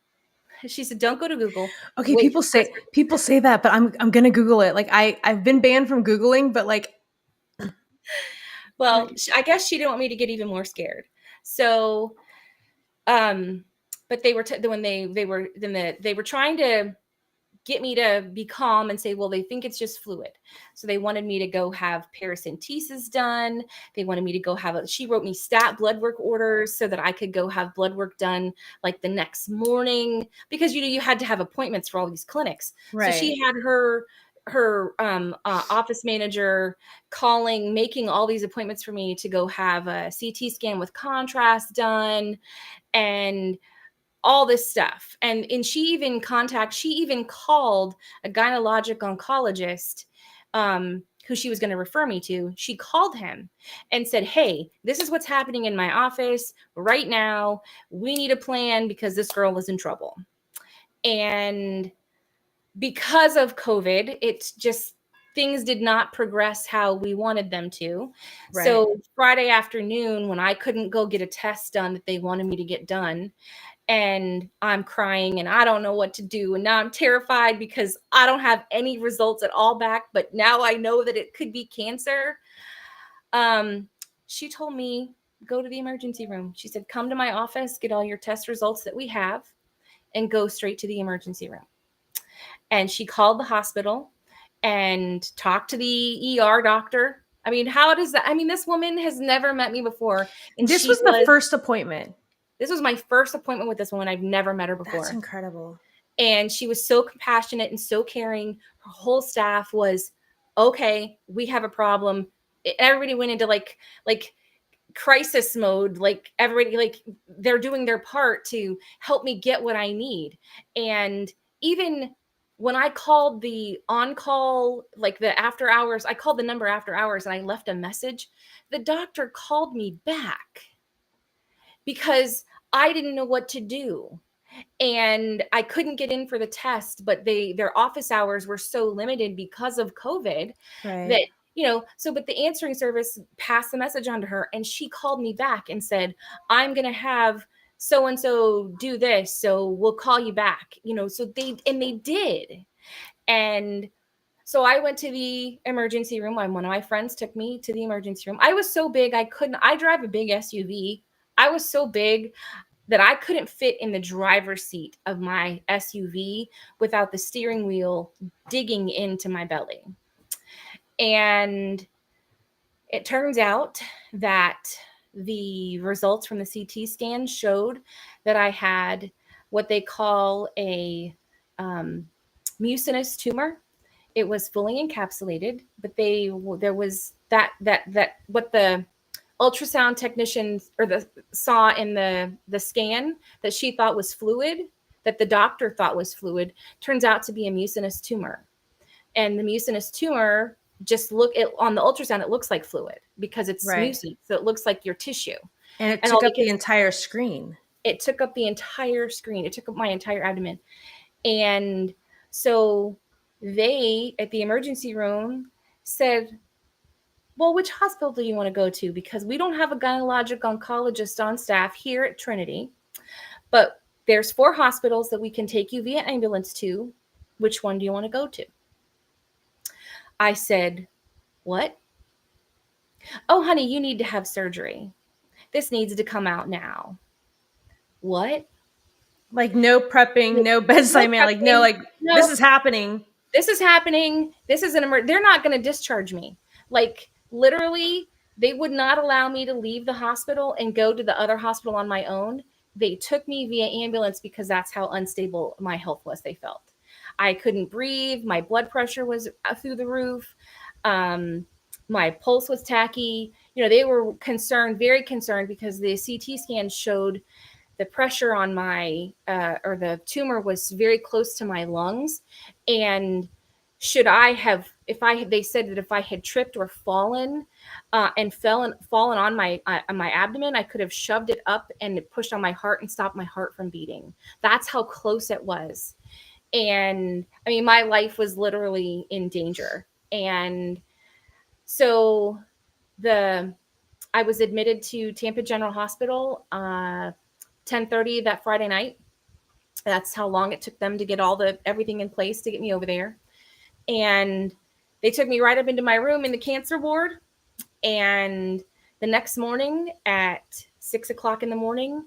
[SPEAKER 2] She said, don't go to Google.
[SPEAKER 1] Okay,
[SPEAKER 2] Wait for the test.
[SPEAKER 1] people say that, but I'm gonna Google it. Like I've been banned from Googling, but like
[SPEAKER 2] Well, I guess she didn't want me to get even more scared. So, um, but they were when they were then they were trying to get me to be calm and say, well, they think it's just fluid. So they wanted me to go have paracentesis done. They wanted me to go she wrote me stat blood work orders so that I could go have blood work done like the next morning, because you had to have appointments for all these clinics. So
[SPEAKER 1] right.
[SPEAKER 2] she had her office manager making all these appointments for me to go have a CT scan with contrast done and all this stuff. And she even called a gynecologic oncologist, who she was going to refer me to. She called him and said, hey, this is what's happening in my office right now. We need a plan because this girl is in trouble. And because of COVID, it's just, things did not progress how we wanted them to.
[SPEAKER 1] Right.
[SPEAKER 2] So Friday afternoon, when I couldn't go get a test done that they wanted me to get done, and I'm crying and I don't know what to do, and now I'm terrified because I don't have any results at all back, but now I know that it could be cancer. She told me, go to the emergency room. She said, come to my office, get all your test results that we have, and go straight to the emergency room. And she called the hospital and talked to the ER doctor. I mean, how does that? I mean, this woman has never met me before, and
[SPEAKER 1] This was the first appointment.
[SPEAKER 2] this was my first appointment with this woman. I've never met her
[SPEAKER 1] That's
[SPEAKER 2] before.
[SPEAKER 1] incredible.
[SPEAKER 2] And she was so compassionate and so caring. Her whole staff was, okay, we have a problem. Everybody went into like crisis mode. Like everybody, like they're doing their part to help me get what I need. And even when I called the on-call, like the after hours, I called the number after hours and I left a message. The doctor called me back because I didn't know what to do. And I couldn't get in for the test, but their office hours were so limited because of COVID
[SPEAKER 1] Right.
[SPEAKER 2] that, but the answering service passed the message on to her, and she called me back and said, I'm going to have so and so do this, so we'll call you back. So they did. And so I went to the emergency room. One of my friends took me to the emergency room. I was so big, I drive a big SUV. I was so big that I couldn't fit in the driver's seat of my SUV without the steering wheel digging into my belly. And it turns out that the results from the CT scan showed that I had what they call a mucinous tumor. It was fully encapsulated, but there was that what the ultrasound technicians saw in the scan that she thought was fluid, that the doctor thought was fluid, turns out to be a mucinous tumor. And the mucinous tumor, on the ultrasound, it looks like fluid because it's
[SPEAKER 1] Right.
[SPEAKER 2] mucin, so it looks like your tissue.
[SPEAKER 1] And it
[SPEAKER 2] And all
[SPEAKER 1] took up the
[SPEAKER 2] because
[SPEAKER 1] entire screen.
[SPEAKER 2] it took up the entire screen, it took up my entire abdomen. And so they at the emergency room said, well, which hospital do you want to go to? Because we don't have a gynecologic oncologist on staff here at Trinity, but there's 4 hospitals that we can take you via ambulance to. Which one do you want to go to? I said, what? Oh, honey, you need to have surgery. This needs to come out now. What?
[SPEAKER 1] Like no prepping, no
[SPEAKER 2] No
[SPEAKER 1] bedside man. Like no,
[SPEAKER 2] prepping.
[SPEAKER 1] like this
[SPEAKER 2] No,
[SPEAKER 1] is happening.
[SPEAKER 2] this is happening. This is they're not going to discharge me. Like literally, they would not allow me to leave the hospital and go to the other hospital on my own. They took me via ambulance because that's how unstable my health was, they felt. I couldn't breathe. My blood pressure was through the roof. My pulse was tacky. They were concerned, very concerned, because the CT scan showed the pressure on my or the tumor was very close to my lungs. And they said that if I had tripped or fallen and fallen on my abdomen, I could have shoved it up and pushed on my heart and stopped my heart from beating. That's how close it was. And I mean, my life was literally in danger. And so I was admitted to Tampa General Hospital 10:30 that Friday night. That's how long it took them to get everything in place to get me over there. And they took me right up into my room in the cancer ward. And the next morning at 6 o'clock in the morning,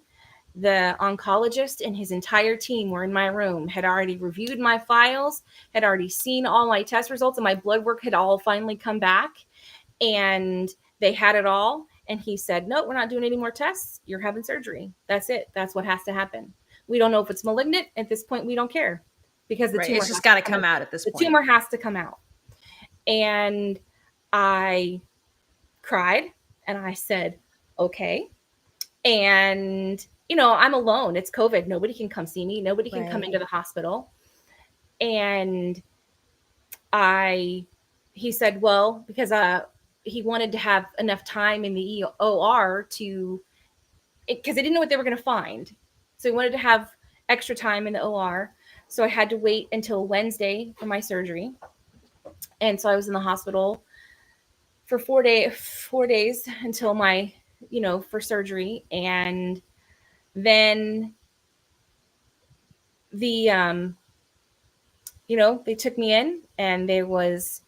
[SPEAKER 2] the oncologist and his entire team were in my room, had already reviewed my files, had already seen all my test results, and my blood work had all finally come back. And they had it all. And he said, no, we're not doing any more tests. You're having surgery. That's it. That's what has to happen. We don't know if it's malignant. At this point, we don't care, because the tumor
[SPEAKER 1] it's just got to come out at this point.
[SPEAKER 2] The tumor has to come out. And I cried and I said, okay. And, I'm alone. It's COVID. Nobody can come see me. Nobody can come into the hospital. And he said, well, because he wanted to have enough time in the OR because they didn't know what they were going to find. So he wanted to have extra time in the OR. So I had to wait until Wednesday for my surgery. And so I was in the hospital for 4 days until my, for surgery. And then they took me in, and there was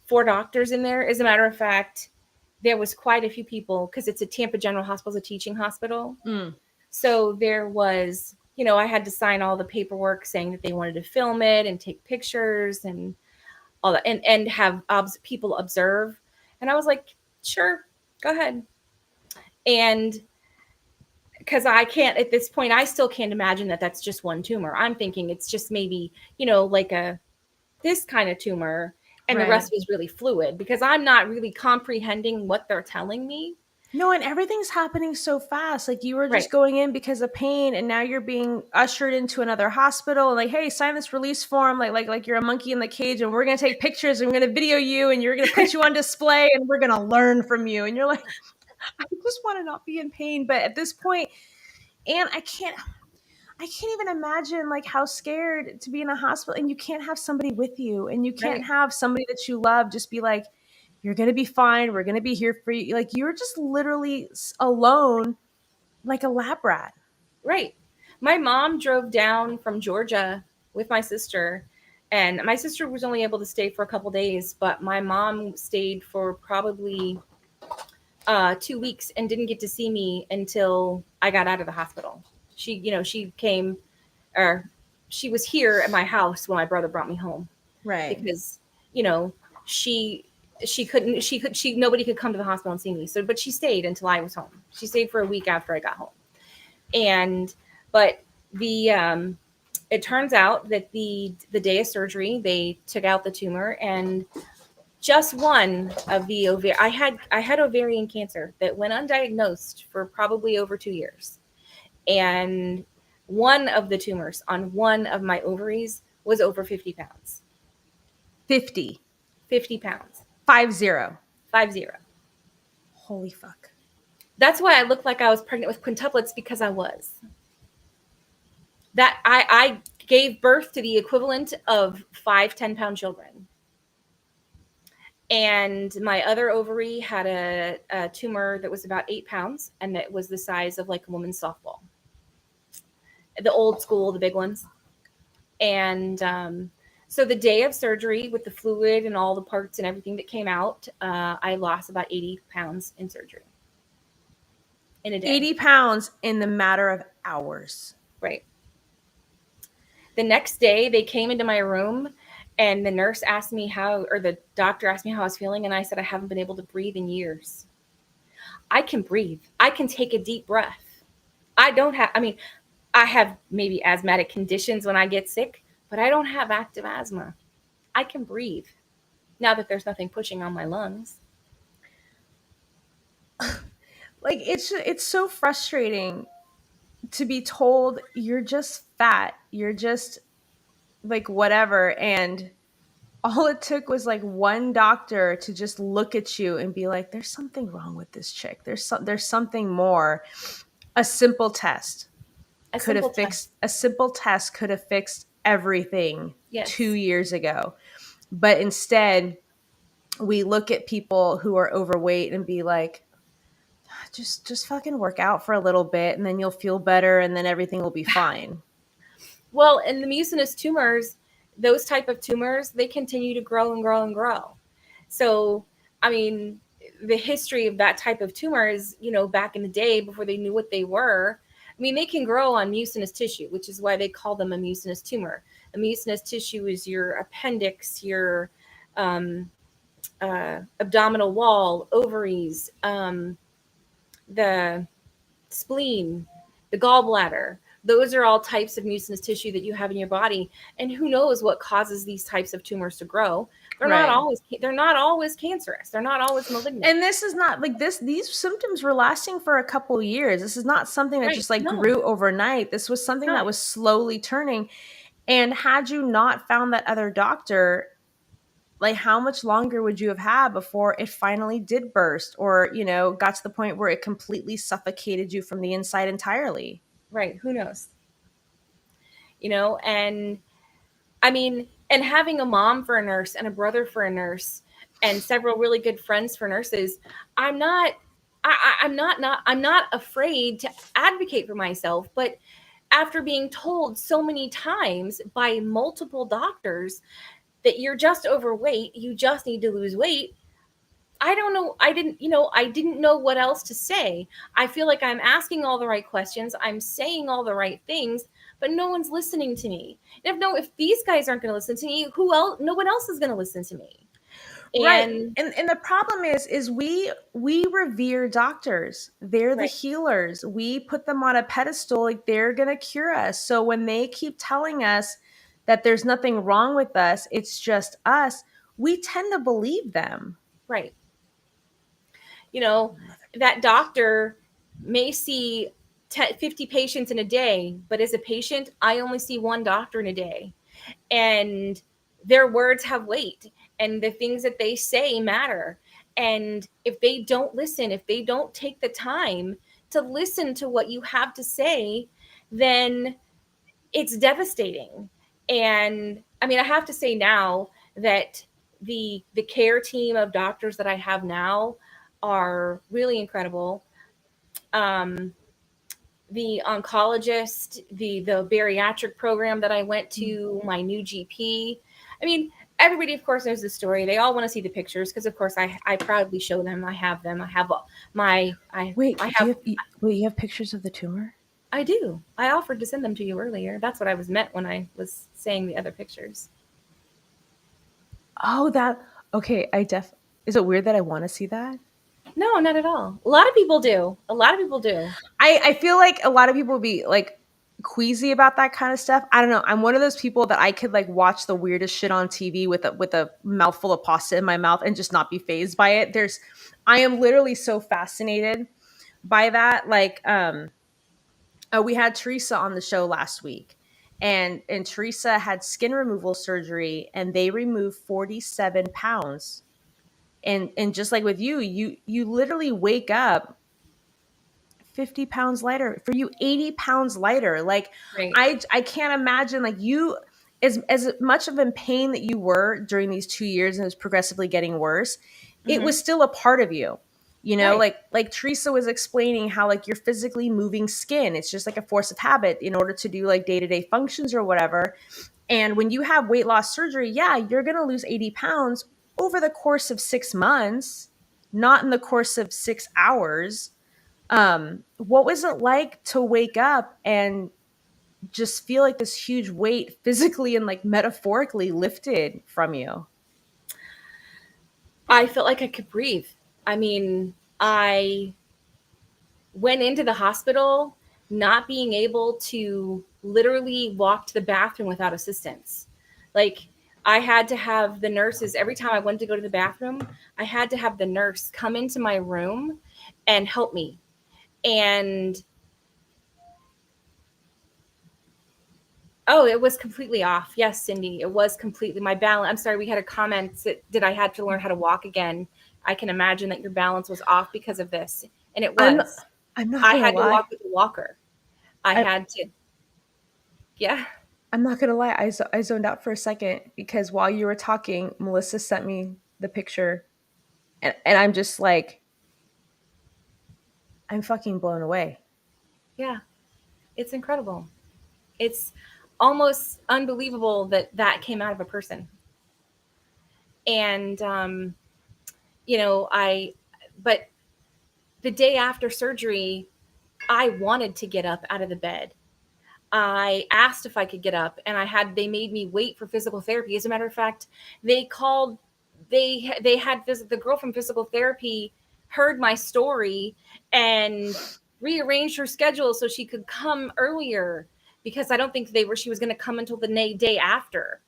[SPEAKER 2] 4 doctors in there. As a matter of fact, there was quite a few people, because it's a Tampa General Hospital, it's a teaching hospital. So there was, I had to sign all the paperwork saying that they wanted to film it and take pictures and all that, and have people observe. And I was like, sure, go ahead. And because I can't, at this point, I still can't imagine that that's just one tumor. I'm thinking it's just maybe, like this kind of tumor, and the rest was really fluid, because I'm not really comprehending what they're telling me.
[SPEAKER 1] No, and everything's happening so fast. Like, you were just going in because of pain, and now you're being ushered into another hospital, and like, hey, sign this release form, like you're a monkey in the cage, and we're gonna take pictures, and we're gonna video you, and you're gonna put you on display, and we're gonna learn from you. And you're like, I just want to not be in pain. But at this point, and I can't even imagine like how scared to be in a hospital, and you can't have somebody with you, and you can't have somebody that you love just be like, you're going to be fine. We're going to be here for you. Like, you're just literally alone, like a lab rat.
[SPEAKER 2] Right. My mom drove down from Georgia with my sister, and my sister was only able to stay for a couple days, but my mom stayed for probably 2 weeks and didn't get to see me until I got out of the hospital. She came, or she was here at my house when my brother brought me home.
[SPEAKER 1] Right.
[SPEAKER 2] Because, nobody could come to the hospital and see me. So, but she stayed until I was home. She stayed for a week after I got home. But it turns out that the day of surgery, they took out the tumor, and just one of the I had ovarian cancer that went undiagnosed for probably over 2 years. And one of the tumors on one of my ovaries was over 50 pounds.
[SPEAKER 1] 50
[SPEAKER 2] pounds.
[SPEAKER 1] 50.
[SPEAKER 2] Holy
[SPEAKER 1] fuck.
[SPEAKER 2] That's why I looked like I was pregnant with quintuplets, because I was. That I gave birth to the equivalent of 5 10-pound children. And my other ovary had a tumor that was about 8 pounds, and that was the size of like a woman's softball. The old school, the big ones. And so the day of surgery, with the fluid and all the parts and everything that came out, I lost about 80 pounds in surgery. In a day.
[SPEAKER 1] 80 pounds in the matter of hours.
[SPEAKER 2] Right. The next day, they came into my room, and the nurse asked me the doctor asked me how I was feeling, and I said I haven't been able to breathe in years. I can breathe. I can take a deep breath. I have maybe asthmatic conditions when I get sick, but I don't have active asthma. I can breathe now that there's nothing pushing on my lungs.
[SPEAKER 1] Like it's so frustrating to be told you're just fat, you're just like whatever, and all it took was like one doctor to just look at you and be like, there's something wrong with this chick, there's something more. A simple test
[SPEAKER 2] A
[SPEAKER 1] could
[SPEAKER 2] simple
[SPEAKER 1] have
[SPEAKER 2] test.
[SPEAKER 1] fixed a simple test could have fixed everything
[SPEAKER 2] Yes.
[SPEAKER 1] 2 years ago. But instead we look at people who are overweight and be like, just fucking work out for a little bit and then you'll feel better and then everything will be fine.
[SPEAKER 2] Well, and the mucinous tumors, those type of tumors, they continue to grow and grow and grow. So, I mean, the history of that type of tumor is, back in the day before they knew what they were. I mean, they can grow on mucinous tissue, which is why they call them a mucinous tumor. A mucinous tissue is your appendix, your um, abdominal wall, ovaries, the spleen, the gallbladder. Those are all types of mucinous tissue that you have in your body, and who knows what causes these types of tumors to grow.
[SPEAKER 1] Right.
[SPEAKER 2] They're not always cancerous. They're not always malignant.
[SPEAKER 1] And this is not like this these symptoms were lasting for a couple of years. This is not something that
[SPEAKER 2] Right.
[SPEAKER 1] just like
[SPEAKER 2] No,
[SPEAKER 1] grew overnight. This was
[SPEAKER 2] it's
[SPEAKER 1] something that
[SPEAKER 2] not.
[SPEAKER 1] was slowly turning. And had you not found that other doctor, like how much longer would you have had before it finally did burst or, got to the point where it completely suffocated you from the inside entirely?
[SPEAKER 2] Right. Who knows? And I mean, and having a mom for a nurse and a brother for a nurse and several really good friends for nurses, I'm not I'm not afraid to advocate for myself, but after being told so many times by multiple doctors that you're just overweight, you just need to lose weight, I don't know. I didn't know what else to say. I feel like I'm asking all the right questions. I'm saying all the right things, but no one's listening to me. And if these guys aren't going to listen to me, who else? No one else is going to listen to me.
[SPEAKER 1] Right.
[SPEAKER 2] And
[SPEAKER 1] And the problem is we revere doctors. They're the
[SPEAKER 2] right,
[SPEAKER 1] healers. We put them on a pedestal like they're going to cure us. So when they keep telling us that there's nothing wrong with us, it's just us, we tend to believe them.
[SPEAKER 2] right. You know, that doctor may see 50 patients in a day, but as a patient, I only see one doctor in a day. And their words have weight, and the things that they say matter. And if they don't listen, if they don't take the time to listen to what you have to say, then it's devastating. And I mean, I have to say now that the care team of doctors that I have now are really incredible. Um, the oncologist, the bariatric program that I went to, my new GP. I mean, everybody, of course, knows the story. They all want to see the pictures because, of course, I proudly show them. I have them. I have my
[SPEAKER 1] Wait,
[SPEAKER 2] I have
[SPEAKER 1] you have pictures of the tumor?
[SPEAKER 2] I do. I offered to send them to you earlier. That's what I was meant when I was saying the other pictures.
[SPEAKER 1] Oh, that okay, is it weird that I want to see that?
[SPEAKER 2] No, not at all. A lot of people do. A lot of people do.
[SPEAKER 1] I feel like a lot of people would be like queasy about that kind of stuff. I don't know. I'm one of those people that I could like watch the weirdest shit on TV with a mouthful of pasta in my mouth and just not be phased by it. I am literally so fascinated by that. Like, we had Teresa on the show last week, and Teresa had skin removal surgery, and they removed 47 pounds. And just like with you literally wake up 50 pounds lighter, for you 80 pounds lighter. Like
[SPEAKER 2] Right.
[SPEAKER 1] I can't imagine like you, as much of in pain that you were during these 2 years and it was progressively getting worse, it
[SPEAKER 2] Mm-hmm.
[SPEAKER 1] was still a part of you.
[SPEAKER 2] Right.
[SPEAKER 1] Like Teresa was explaining how like you're physically moving skin. It's just like a force of habit in order to do like day-to-day functions or whatever. And when you have weight loss surgery, yeah, you're going to lose 80 pounds over the course of 6 months, not in the course of 6 hours. What was it like to wake up and just feel like this huge weight physically and like metaphorically lifted from you?
[SPEAKER 2] I felt like I could breathe. I mean, I went into the hospital not being able to literally walk to the bathroom without assistance. Like, I had to have the nurses, every time I went to go to the bathroom, I had to have the nurse come into my room and help me. And oh, it was completely off. Yes, Cindy, it was completely my balance. I'm sorry, we had a comment that did I had to learn how to walk again. I can imagine that your balance was off because of this. And it
[SPEAKER 1] I'm
[SPEAKER 2] was.
[SPEAKER 1] I'm not
[SPEAKER 2] I
[SPEAKER 1] gonna
[SPEAKER 2] had to
[SPEAKER 1] lie.
[SPEAKER 2] walk with a walker. I
[SPEAKER 1] I
[SPEAKER 2] had to, yeah.
[SPEAKER 1] I'm not gonna lie. I zoned out for a second because while you were talking, Melissa sent me the picture, and I'm just like, I'm fucking blown away.
[SPEAKER 2] Yeah. It's incredible. It's almost unbelievable that that came out of a person. And, I, but the day after surgery, I wanted to get up out of the bed. I asked if I could get up, and they made me wait for physical therapy. As a matter of fact, they called, they had the girl from physical therapy heard my story and rearranged her schedule so she could come earlier, because I don't think she was going to come until the day after,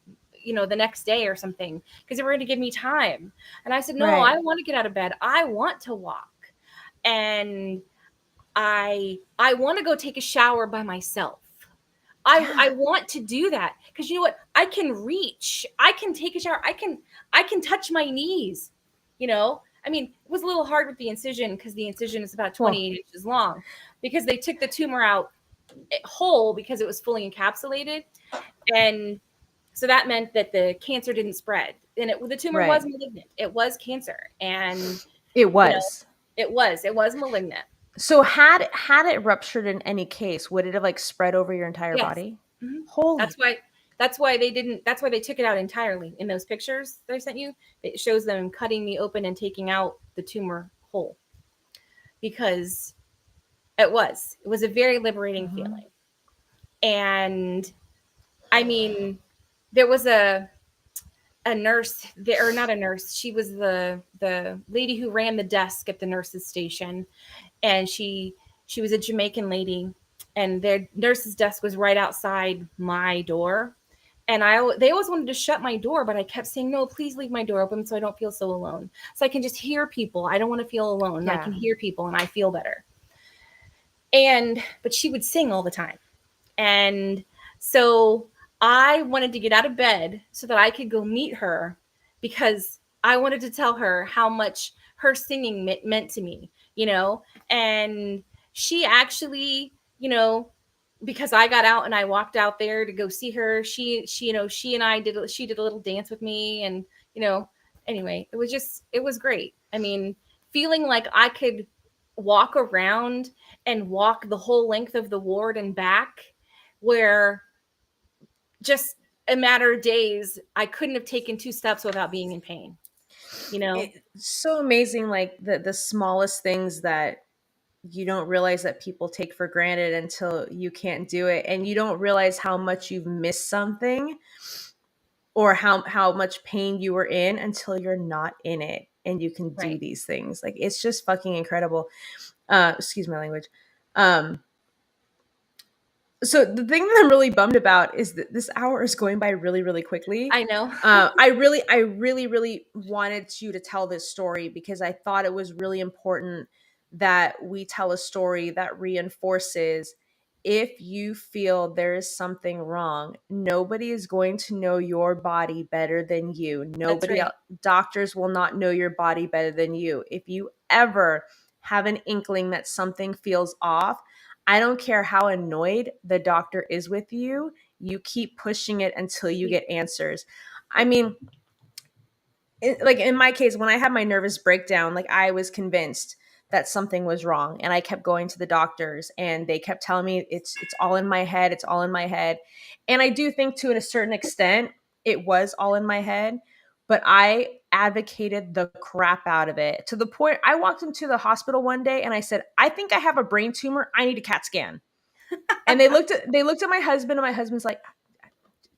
[SPEAKER 2] the next day or something, because they were going to give me time. And I said, no, I
[SPEAKER 1] Right.
[SPEAKER 2] want to get out of bed. I want to walk. And I want to go take a shower by myself. I
[SPEAKER 1] Yeah.
[SPEAKER 2] want to do that, because you know what? I can reach. I can take a shower. I can touch my knees. I mean, it was a little hard with the incision, because the incision is about
[SPEAKER 1] Well,
[SPEAKER 2] 28 inches long, because they took the tumor out whole because it was fully encapsulated, and so that meant that the cancer didn't spread, and the tumor was
[SPEAKER 1] right.
[SPEAKER 2] malignant. It was cancer, and
[SPEAKER 1] It
[SPEAKER 2] you know
[SPEAKER 1] was.
[SPEAKER 2] it was malignant.
[SPEAKER 1] So had it ruptured in any case, would it have like spread over your entire
[SPEAKER 2] Yes.
[SPEAKER 1] body?
[SPEAKER 2] Mhm.
[SPEAKER 1] Holy.
[SPEAKER 2] That's why they didn't. That's why they took it out entirely in those pictures that I sent you. It shows them cutting me open and taking out the tumor whole, because it was a very liberating
[SPEAKER 1] Mhm.
[SPEAKER 2] feeling. And I mean, there was a nurse there, or not a nurse. She was the lady who ran the desk at the nurses station, and she was a Jamaican lady, and their nurse's desk was right outside my door. And they always wanted to shut my door, but I kept saying, no, please leave my door open so I don't feel so alone. So I can just hear people. I don't want to feel alone. I can
[SPEAKER 1] Yeah.
[SPEAKER 2] hear people and I feel better. But she would sing all the time. And so I wanted to get out of bed so that I could go meet her, because I wanted to tell her how much her singing meant to me, and she actually, because I got out and I walked out there to go see her. She and she did a little dance with me, and you know, anyway, it was great. I mean, feeling like I could walk around and walk the whole length of the ward and back, where just a matter of days, I couldn't have taken two steps without being in pain, you know?
[SPEAKER 1] It's so amazing, like the smallest things that you don't realize that people take for granted until you can't do it, and you don't realize how much you've missed something or how much pain you were in until you're not in it and you can do
[SPEAKER 2] Right.
[SPEAKER 1] these things. Like it's just fucking incredible. Excuse my language. Um so the thing that I'm really bummed about is that this hour is going by really, really quickly.
[SPEAKER 2] I know.
[SPEAKER 1] I really wanted you to tell this story because I thought it was really important that we tell a story that reinforces if you feel there is something wrong, nobody is going to know your body better than you.
[SPEAKER 2] That's
[SPEAKER 1] Nobody else,
[SPEAKER 2] right.
[SPEAKER 1] doctors will not know your body better than you. If you ever have an inkling that something feels off, I don't care how annoyed the doctor is with you, you keep pushing it until you get answers. I mean, like in my case, when I had my nervous breakdown, like I was convinced that something was wrong, and I kept going to the doctors, and they kept telling me it's all in my head, it's all in my head. And I do think to a certain extent it was all in my head, but I advocated the crap out of it to the point I walked into the hospital one day and I said, I think I have a brain tumor, I need a CAT scan. And they looked at my husband, and my husband's like,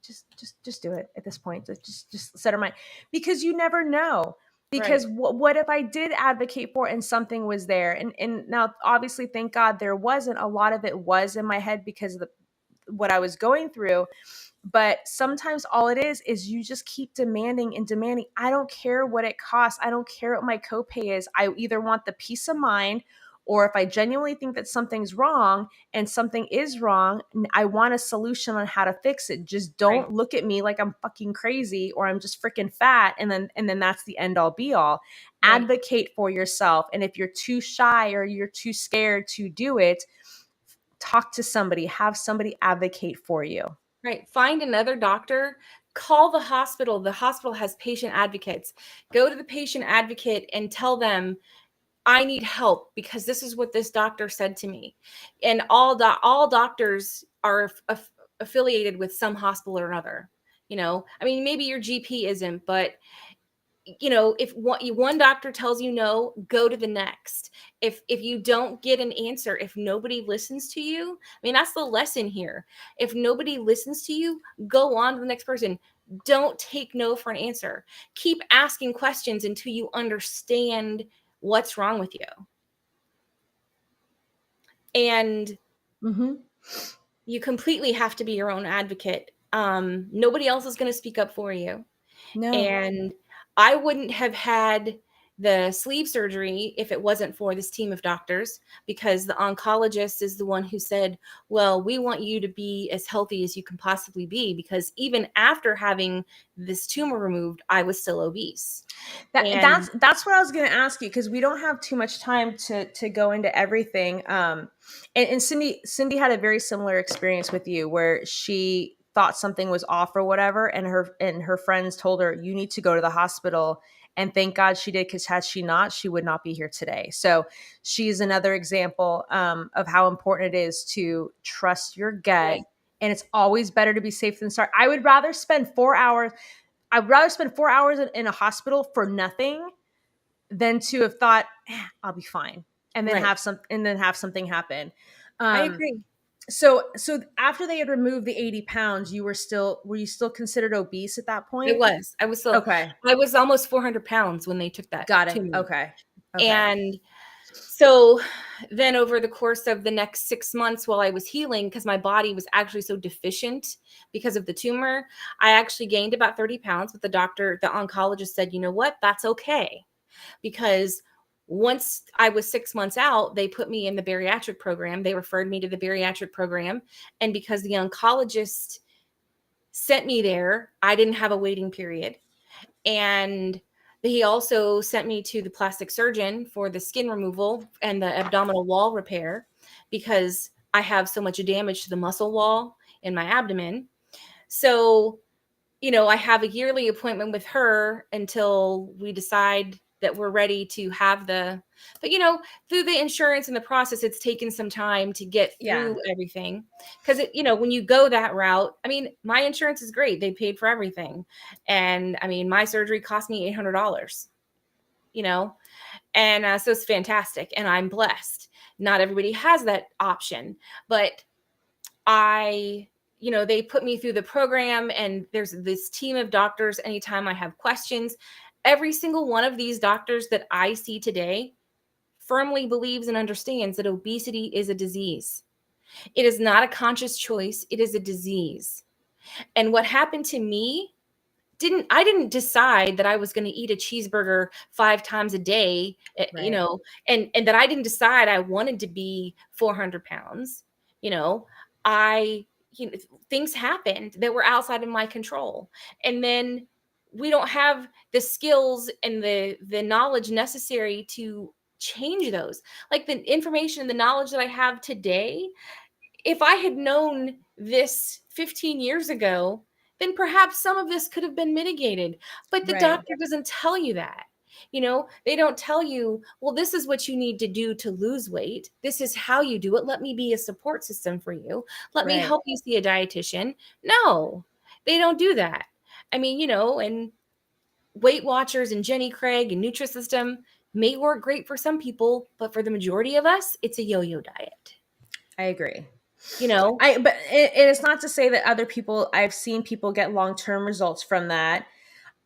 [SPEAKER 1] just do it at this point. Just set her mind, because you never know. Because
[SPEAKER 2] Right.
[SPEAKER 1] what if I did advocate for it and something was there? And now, obviously, thank God there wasn't. A lot of it was in my head because of what I was going through. But sometimes all it is you just keep demanding and demanding. I don't care what it costs. I don't care what my copay is. I either want the peace of mind, or if I genuinely think that something's wrong and something is wrong, I want a solution on how to fix it. Just
[SPEAKER 2] Right.
[SPEAKER 1] don't look at me like I'm fucking crazy or I'm just freaking fat, and then that's the end all be all.
[SPEAKER 2] Right.
[SPEAKER 1] Advocate for yourself. And if you're too shy or you're too scared to do it, talk to somebody, have somebody advocate for you.
[SPEAKER 2] Right. Find another doctor, call the hospital. The hospital has patient advocates. Go to the patient advocate and tell them, I need help because this is what this doctor said to me. And all doctors are affiliated with some hospital or another. I mean, maybe your GP isn't, but if one doctor tells you no, go to the next. If you don't get an answer, if nobody listens to you, I mean, that's the lesson here. If nobody listens to you, go on to the next person. Don't take no for an answer. Keep asking questions until you understand what's wrong with you. And
[SPEAKER 1] Mm-hmm.
[SPEAKER 2] you completely have to be your own advocate. Nobody else is going to speak up for you.
[SPEAKER 1] No.
[SPEAKER 2] And I wouldn't have had the sleeve surgery if it wasn't for this team of doctors, because the oncologist is the one who said, well, we want you to be as healthy as you can possibly be, because even after having this tumor removed, I was still obese. And
[SPEAKER 1] That's what I was going to ask you, because we don't have too much time to go into everything. And Cindy had a very similar experience with you, where she thought something was off or whatever, and her friends told her, you need to go to the hospital. And thank God she did, because had she not, she would not be here today. So she's another example of how important it is to trust your gut.
[SPEAKER 2] right,
[SPEAKER 1] And it's always better to be safe than sorry. I'd rather spend 4 hours in a hospital for nothing than to have thought, I'll be fine, and then
[SPEAKER 2] right.
[SPEAKER 1] have something happen.
[SPEAKER 2] I
[SPEAKER 1] Um,
[SPEAKER 2] agree.
[SPEAKER 1] so after they had removed the 80 pounds, were you still considered obese at that point? Okay,
[SPEAKER 2] I was almost 400 pounds when they took that
[SPEAKER 1] got it.
[SPEAKER 2] tumor.
[SPEAKER 1] Okay, okay,
[SPEAKER 2] And so then over the course of the next 6 months while I was healing, because my body was actually so deficient because of the tumor, I actually gained about 30 pounds. But the oncologist said, you know what, that's okay. Because once I was 6 months out, they put me in the bariatric program. They referred me to the bariatric program. And because the oncologist sent me there, I didn't have a waiting period. And he also sent me to the plastic surgeon for the skin removal and the abdominal wall repair, because I have so much damage to the muscle wall in my abdomen. So, I have a yearly appointment with her until we decide that we're ready to have but through the insurance and the process, it's taken some time to get
[SPEAKER 1] yeah,
[SPEAKER 2] through everything. Because when you go that route, I mean, my insurance is great. They paid for everything. And I mean, my surgery cost me $800, you know, and so it's fantastic. And I'm blessed. Not everybody has that option, but they put me through the program, and there's this team of doctors. Anytime I have questions, every single one of these doctors that I see today firmly believes and understands that obesity is a disease. It is not a conscious choice. It is a disease. And what happened to me I didn't decide that I was going to eat a cheeseburger 5 times a day,
[SPEAKER 1] right,
[SPEAKER 2] and that I didn't decide I wanted to be 400 pounds. You know, I, things happened that were outside of my control. And then we don't have the skills and the knowledge necessary to change those. Like the information and the knowledge that I have today, if I had known this 15 years ago, then perhaps some of this could have been mitigated. But the
[SPEAKER 1] right,
[SPEAKER 2] doctor doesn't tell you that. They don't tell you, well, this is what you need to do to lose weight. This is how you do it. Let me be a support system for you. Let me
[SPEAKER 1] right.
[SPEAKER 2] help you see a dietitian. No, they don't do that. I mean, and Weight Watchers and Jenny Craig and Nutrisystem may work great for some people, but for the majority of us, it's a yo-yo diet.
[SPEAKER 1] I agree.
[SPEAKER 2] You know,
[SPEAKER 1] But it's not to say that other people, I've seen people get long-term results from that.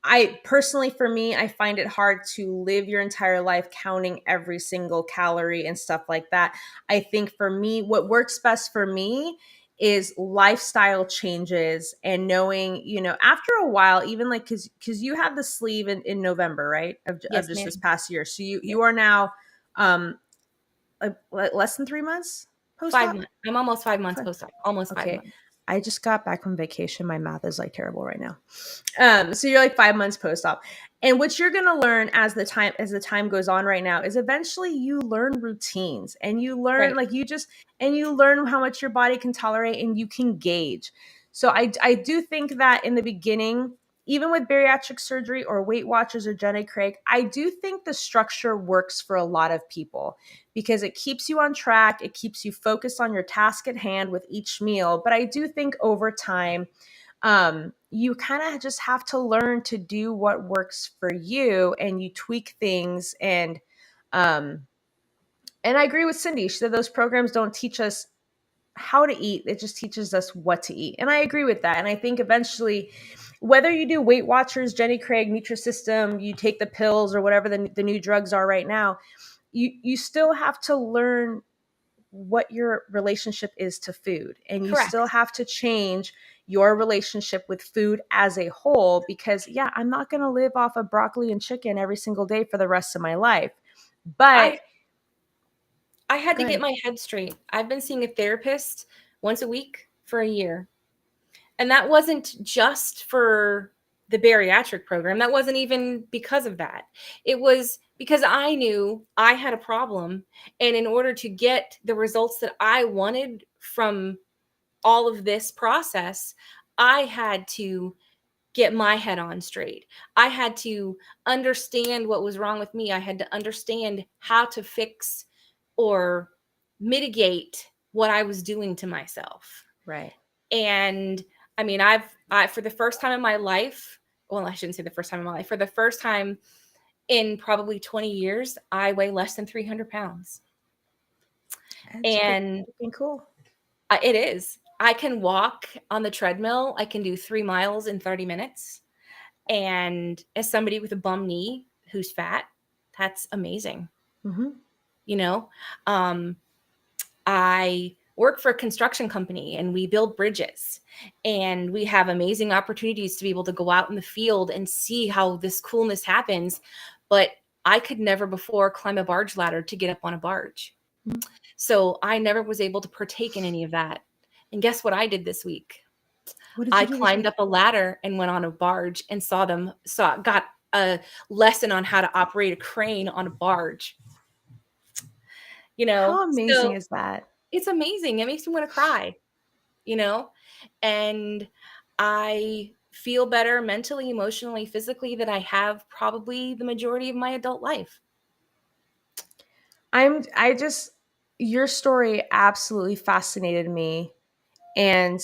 [SPEAKER 1] I personally, for me, I find it hard to live your entire life counting every single calorie and stuff like that. I think for me, what works best for me is lifestyle changes and knowing, after a while, even like, cause you had the sleeve in November, right? Of
[SPEAKER 2] Yes,
[SPEAKER 1] just this
[SPEAKER 2] ma'am.
[SPEAKER 1] past year. So
[SPEAKER 2] Yeah.
[SPEAKER 1] you are now, less than 3 months
[SPEAKER 2] Five
[SPEAKER 1] post-op.
[SPEAKER 2] months. I'm almost 5 months post-op. Almost five
[SPEAKER 1] Okay.
[SPEAKER 2] months.
[SPEAKER 1] I just got back from vacation. My math is like terrible right now. So you're like 5 months post-op. And what you're gonna learn as the time goes on right now is eventually you learn routines and you learn
[SPEAKER 2] Right.
[SPEAKER 1] like you learn how much your body can tolerate and you can gauge. So I do think that in the beginning, even with bariatric surgery or Weight Watchers or Jenny Craig, I do think the structure works for a lot of people because it keeps you on track. It keeps you focused on your task at hand with each meal. But I do think over time, you kind of just have to learn to do what works for you and you tweak things. And I agree with Cindy. She said those programs don't teach us how to eat. It just teaches us what to eat. And I agree with that. And I think eventually, whether you do Weight Watchers, Jenny Craig, Nutrisystem, you take the pills or whatever the new drugs are right now, you still have to learn what your relationship is to food. And you still
[SPEAKER 2] Correct.
[SPEAKER 1] have to change your relationship with food as a whole because, yeah, I'm not going to live off of broccoli and chicken every single day for the rest of my life. But
[SPEAKER 2] I I had
[SPEAKER 1] go
[SPEAKER 2] to get
[SPEAKER 1] ahead.
[SPEAKER 2] my head straight. I've been seeing a therapist once a week for a year. And that wasn't just for the bariatric program. That wasn't even because of that. It was because I knew I had a problem. And in order to get the results that I wanted from all of this process, I had to get my head on straight. I had to understand what was wrong with me. I had to understand how to fix or mitigate what I was doing to myself.
[SPEAKER 1] Right.
[SPEAKER 2] And I mean, for the first time in my life, well, I shouldn't say the first time in my life, for the first time in probably 20 years, I weigh less than 300 pounds.
[SPEAKER 1] It's pretty
[SPEAKER 2] And
[SPEAKER 1] freaking cool.
[SPEAKER 2] it is. I can walk on the treadmill. I can do 3 miles in 30 minutes. And as somebody with a bum knee who's fat, that's amazing.
[SPEAKER 1] Mm-hmm.
[SPEAKER 2] You know, um, I work for a construction company and we build bridges and we have amazing opportunities to be able to go out in the field and see how this coolness happens. But I could never before climb a barge ladder to get up on a barge.
[SPEAKER 1] Mm-hmm.
[SPEAKER 2] So I never was able to partake in any of that. And guess what I did this week?
[SPEAKER 1] What did
[SPEAKER 2] I
[SPEAKER 1] you do this
[SPEAKER 2] climbed
[SPEAKER 1] week?
[SPEAKER 2] up a ladder and went on a barge and got a lesson on how to operate a crane on a barge, you know?
[SPEAKER 1] How amazing
[SPEAKER 2] So
[SPEAKER 1] is that?
[SPEAKER 2] it's amazing. It makes me want to cry, you know? And I feel better mentally, emotionally, physically than I have probably the majority of my adult life.
[SPEAKER 1] I just, your story absolutely fascinated me. And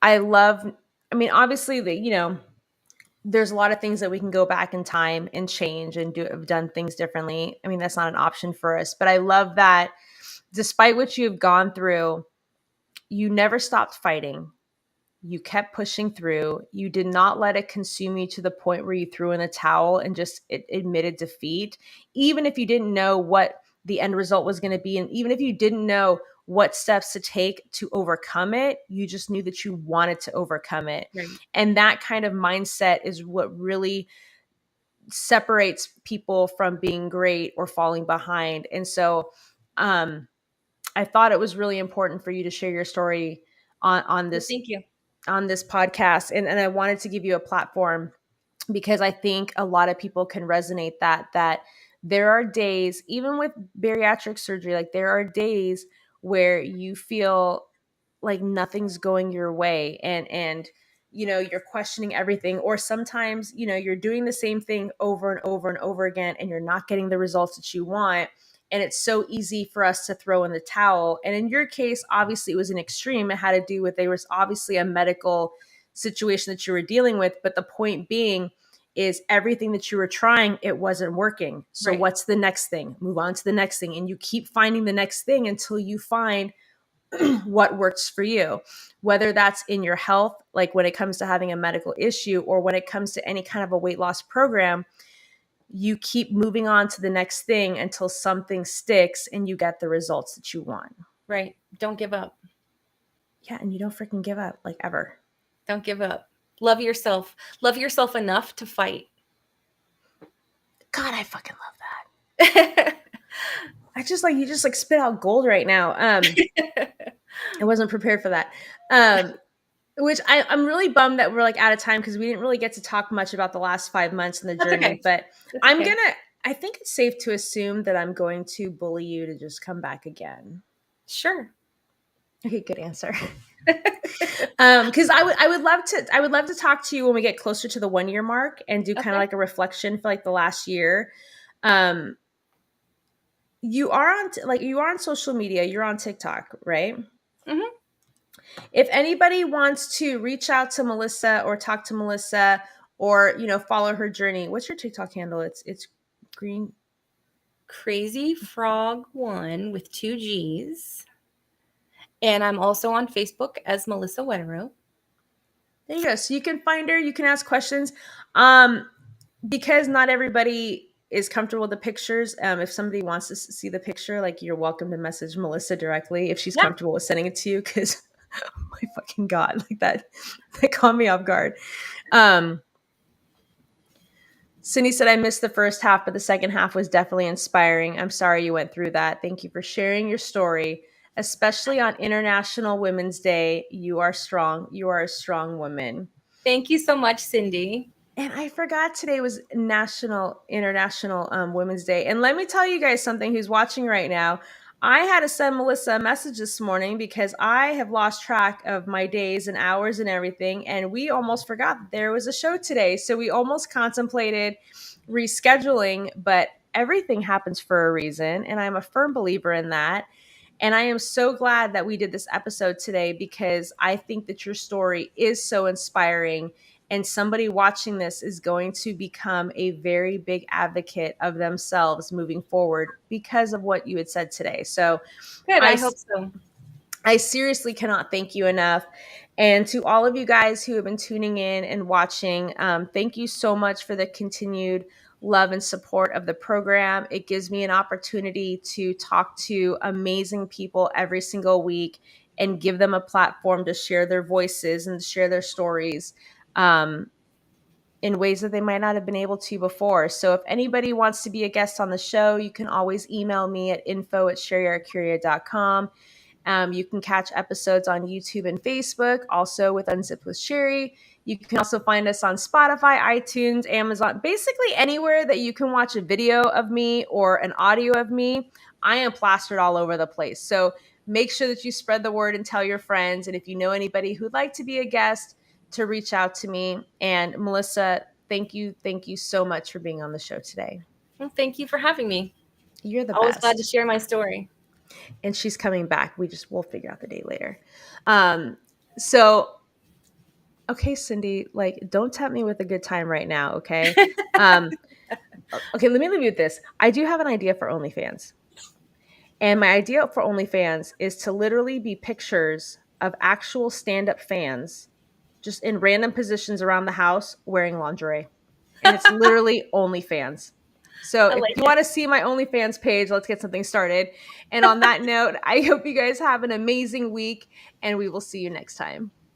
[SPEAKER 1] I mean, obviously, there's a lot of things that we can go back in time and change and have done things differently. I mean, that's not an option for us. But I love that despite what you've gone through, you never stopped fighting. You kept pushing through. You did not let it consume you to the point where you threw in the towel and just admitted defeat, even if you didn't know what the end result was going to be. And even if you didn't know what steps to take to overcome it, you just knew that you wanted to overcome it.
[SPEAKER 2] Right.
[SPEAKER 1] And that kind of mindset is what really separates people from being great or falling behind. And so, um, I thought it was really important for you to share your story on
[SPEAKER 2] Well,
[SPEAKER 1] this
[SPEAKER 2] thank you.
[SPEAKER 1] podcast, and I wanted to give you a platform because I think a lot of people can resonate that there are days, even with bariatric surgery, like there are days where you feel like nothing's going your way and you're questioning everything, or sometimes you're doing the same thing over and over and over again and you're not getting the results that you want, and it's so easy for us to throw in the towel. And in your case, obviously it was an extreme. It had to do with, there was obviously a medical situation that you were dealing with, but the point being is everything that you were trying, it wasn't working. So
[SPEAKER 2] Right.
[SPEAKER 1] what's the next thing? Move on to the next thing, and you keep finding the next thing until you find what works for you, whether that's in your health, like when it comes to having a medical issue, or when it comes to any kind of a weight loss program. You keep moving on to the next thing until something sticks and you get the results that you want.
[SPEAKER 2] Right. Don't give up.
[SPEAKER 1] Yeah, and you don't freaking give up, like, ever.
[SPEAKER 2] Don't give up. Love yourself. Love yourself enough to fight.
[SPEAKER 1] God, I fucking love that. I just like, you just like spit out gold right now. I wasn't prepared for that. Which I'm really bummed that we're like out of time, because we didn't really get to talk much about the last 5 months in the
[SPEAKER 2] That's
[SPEAKER 1] journey.
[SPEAKER 2] okay.
[SPEAKER 1] But
[SPEAKER 2] That's okay.
[SPEAKER 1] I think it's safe to assume that I'm going to bully you to just come back again.
[SPEAKER 2] Sure.
[SPEAKER 1] Okay, good answer. Because I would love to talk to you when we get closer to the 1 year mark and do kind of
[SPEAKER 2] Okay.
[SPEAKER 1] like a reflection for like the last year. You are on social media. You're on TikTok, right?
[SPEAKER 2] Mm-hmm.
[SPEAKER 1] If anybody wants to reach out to Melissa or talk to Melissa, or follow her journey, what's your TikTok handle? It's green.
[SPEAKER 2] Crazy Frog 1 with 2 G's. And I'm also on Facebook as Melissa Wetero.
[SPEAKER 1] There you go. So you can find her. You can ask questions. Because not everybody is comfortable with the pictures. If somebody wants to see the picture, like, you're welcome to message Melissa directly if she's
[SPEAKER 2] Yeah.
[SPEAKER 1] comfortable with sending it to you. Because my fucking God, like that caught me off guard. Cindy said, I missed the first half, but the second half was definitely inspiring. I'm sorry you went through that. Thank you for sharing your story, especially on International Women's Day. You are strong. You are a strong woman.
[SPEAKER 2] Thank you so much, Cindy.
[SPEAKER 1] And I forgot today was International Women's Day. And let me tell you guys something, who's watching right now. I had to send Melissa a message this morning because I have lost track of my days and hours and everything. And we almost forgot that there was a show today. So we almost contemplated rescheduling, but everything happens for a reason. And I'm a firm believer in that. And I am so glad that we did this episode today, because I think that your story is so inspiring, and somebody watching this is going to become a very big advocate of themselves moving forward because of what you had said today. So
[SPEAKER 2] Good.
[SPEAKER 1] I
[SPEAKER 2] I hope so.
[SPEAKER 1] I seriously cannot thank you enough. And to all of you guys who have been tuning in and watching, thank you so much for the continued love and support of the program. It gives me an opportunity to talk to amazing people every single week and give them a platform to share their voices and share their stories in ways that they might not have been able to before. So if anybody wants to be a guest on the show, you can always email me at info@sherryarcuria.com. You can catch episodes on YouTube and Facebook, also with Unzipped with Sherry. You can also find us on Spotify, iTunes, Amazon, basically anywhere that you can watch a video of me or an audio of me. I am plastered all over the place. So make sure that you spread the word and tell your friends. And if you know anybody who'd like to be a guest, to reach out to me. And Melissa, thank you so much for being on the show today.
[SPEAKER 2] Well, thank you for having me.
[SPEAKER 1] You're the
[SPEAKER 2] Always
[SPEAKER 1] best.
[SPEAKER 2] glad to share my story.
[SPEAKER 1] And she's coming back. We'll figure out the date later. So, okay, Cindy, like, don't tempt me with a good time right now. Okay. Okay. Let me leave you with this. I do have an idea for OnlyFans. And my idea for OnlyFans is to literally be pictures of actual stand-up fans just in random positions around the house wearing lingerie. And it's literally OnlyFans. So if you want to see my OnlyFans page, let's get something started. And on that note, I hope you guys have an amazing week, and we will see you next time.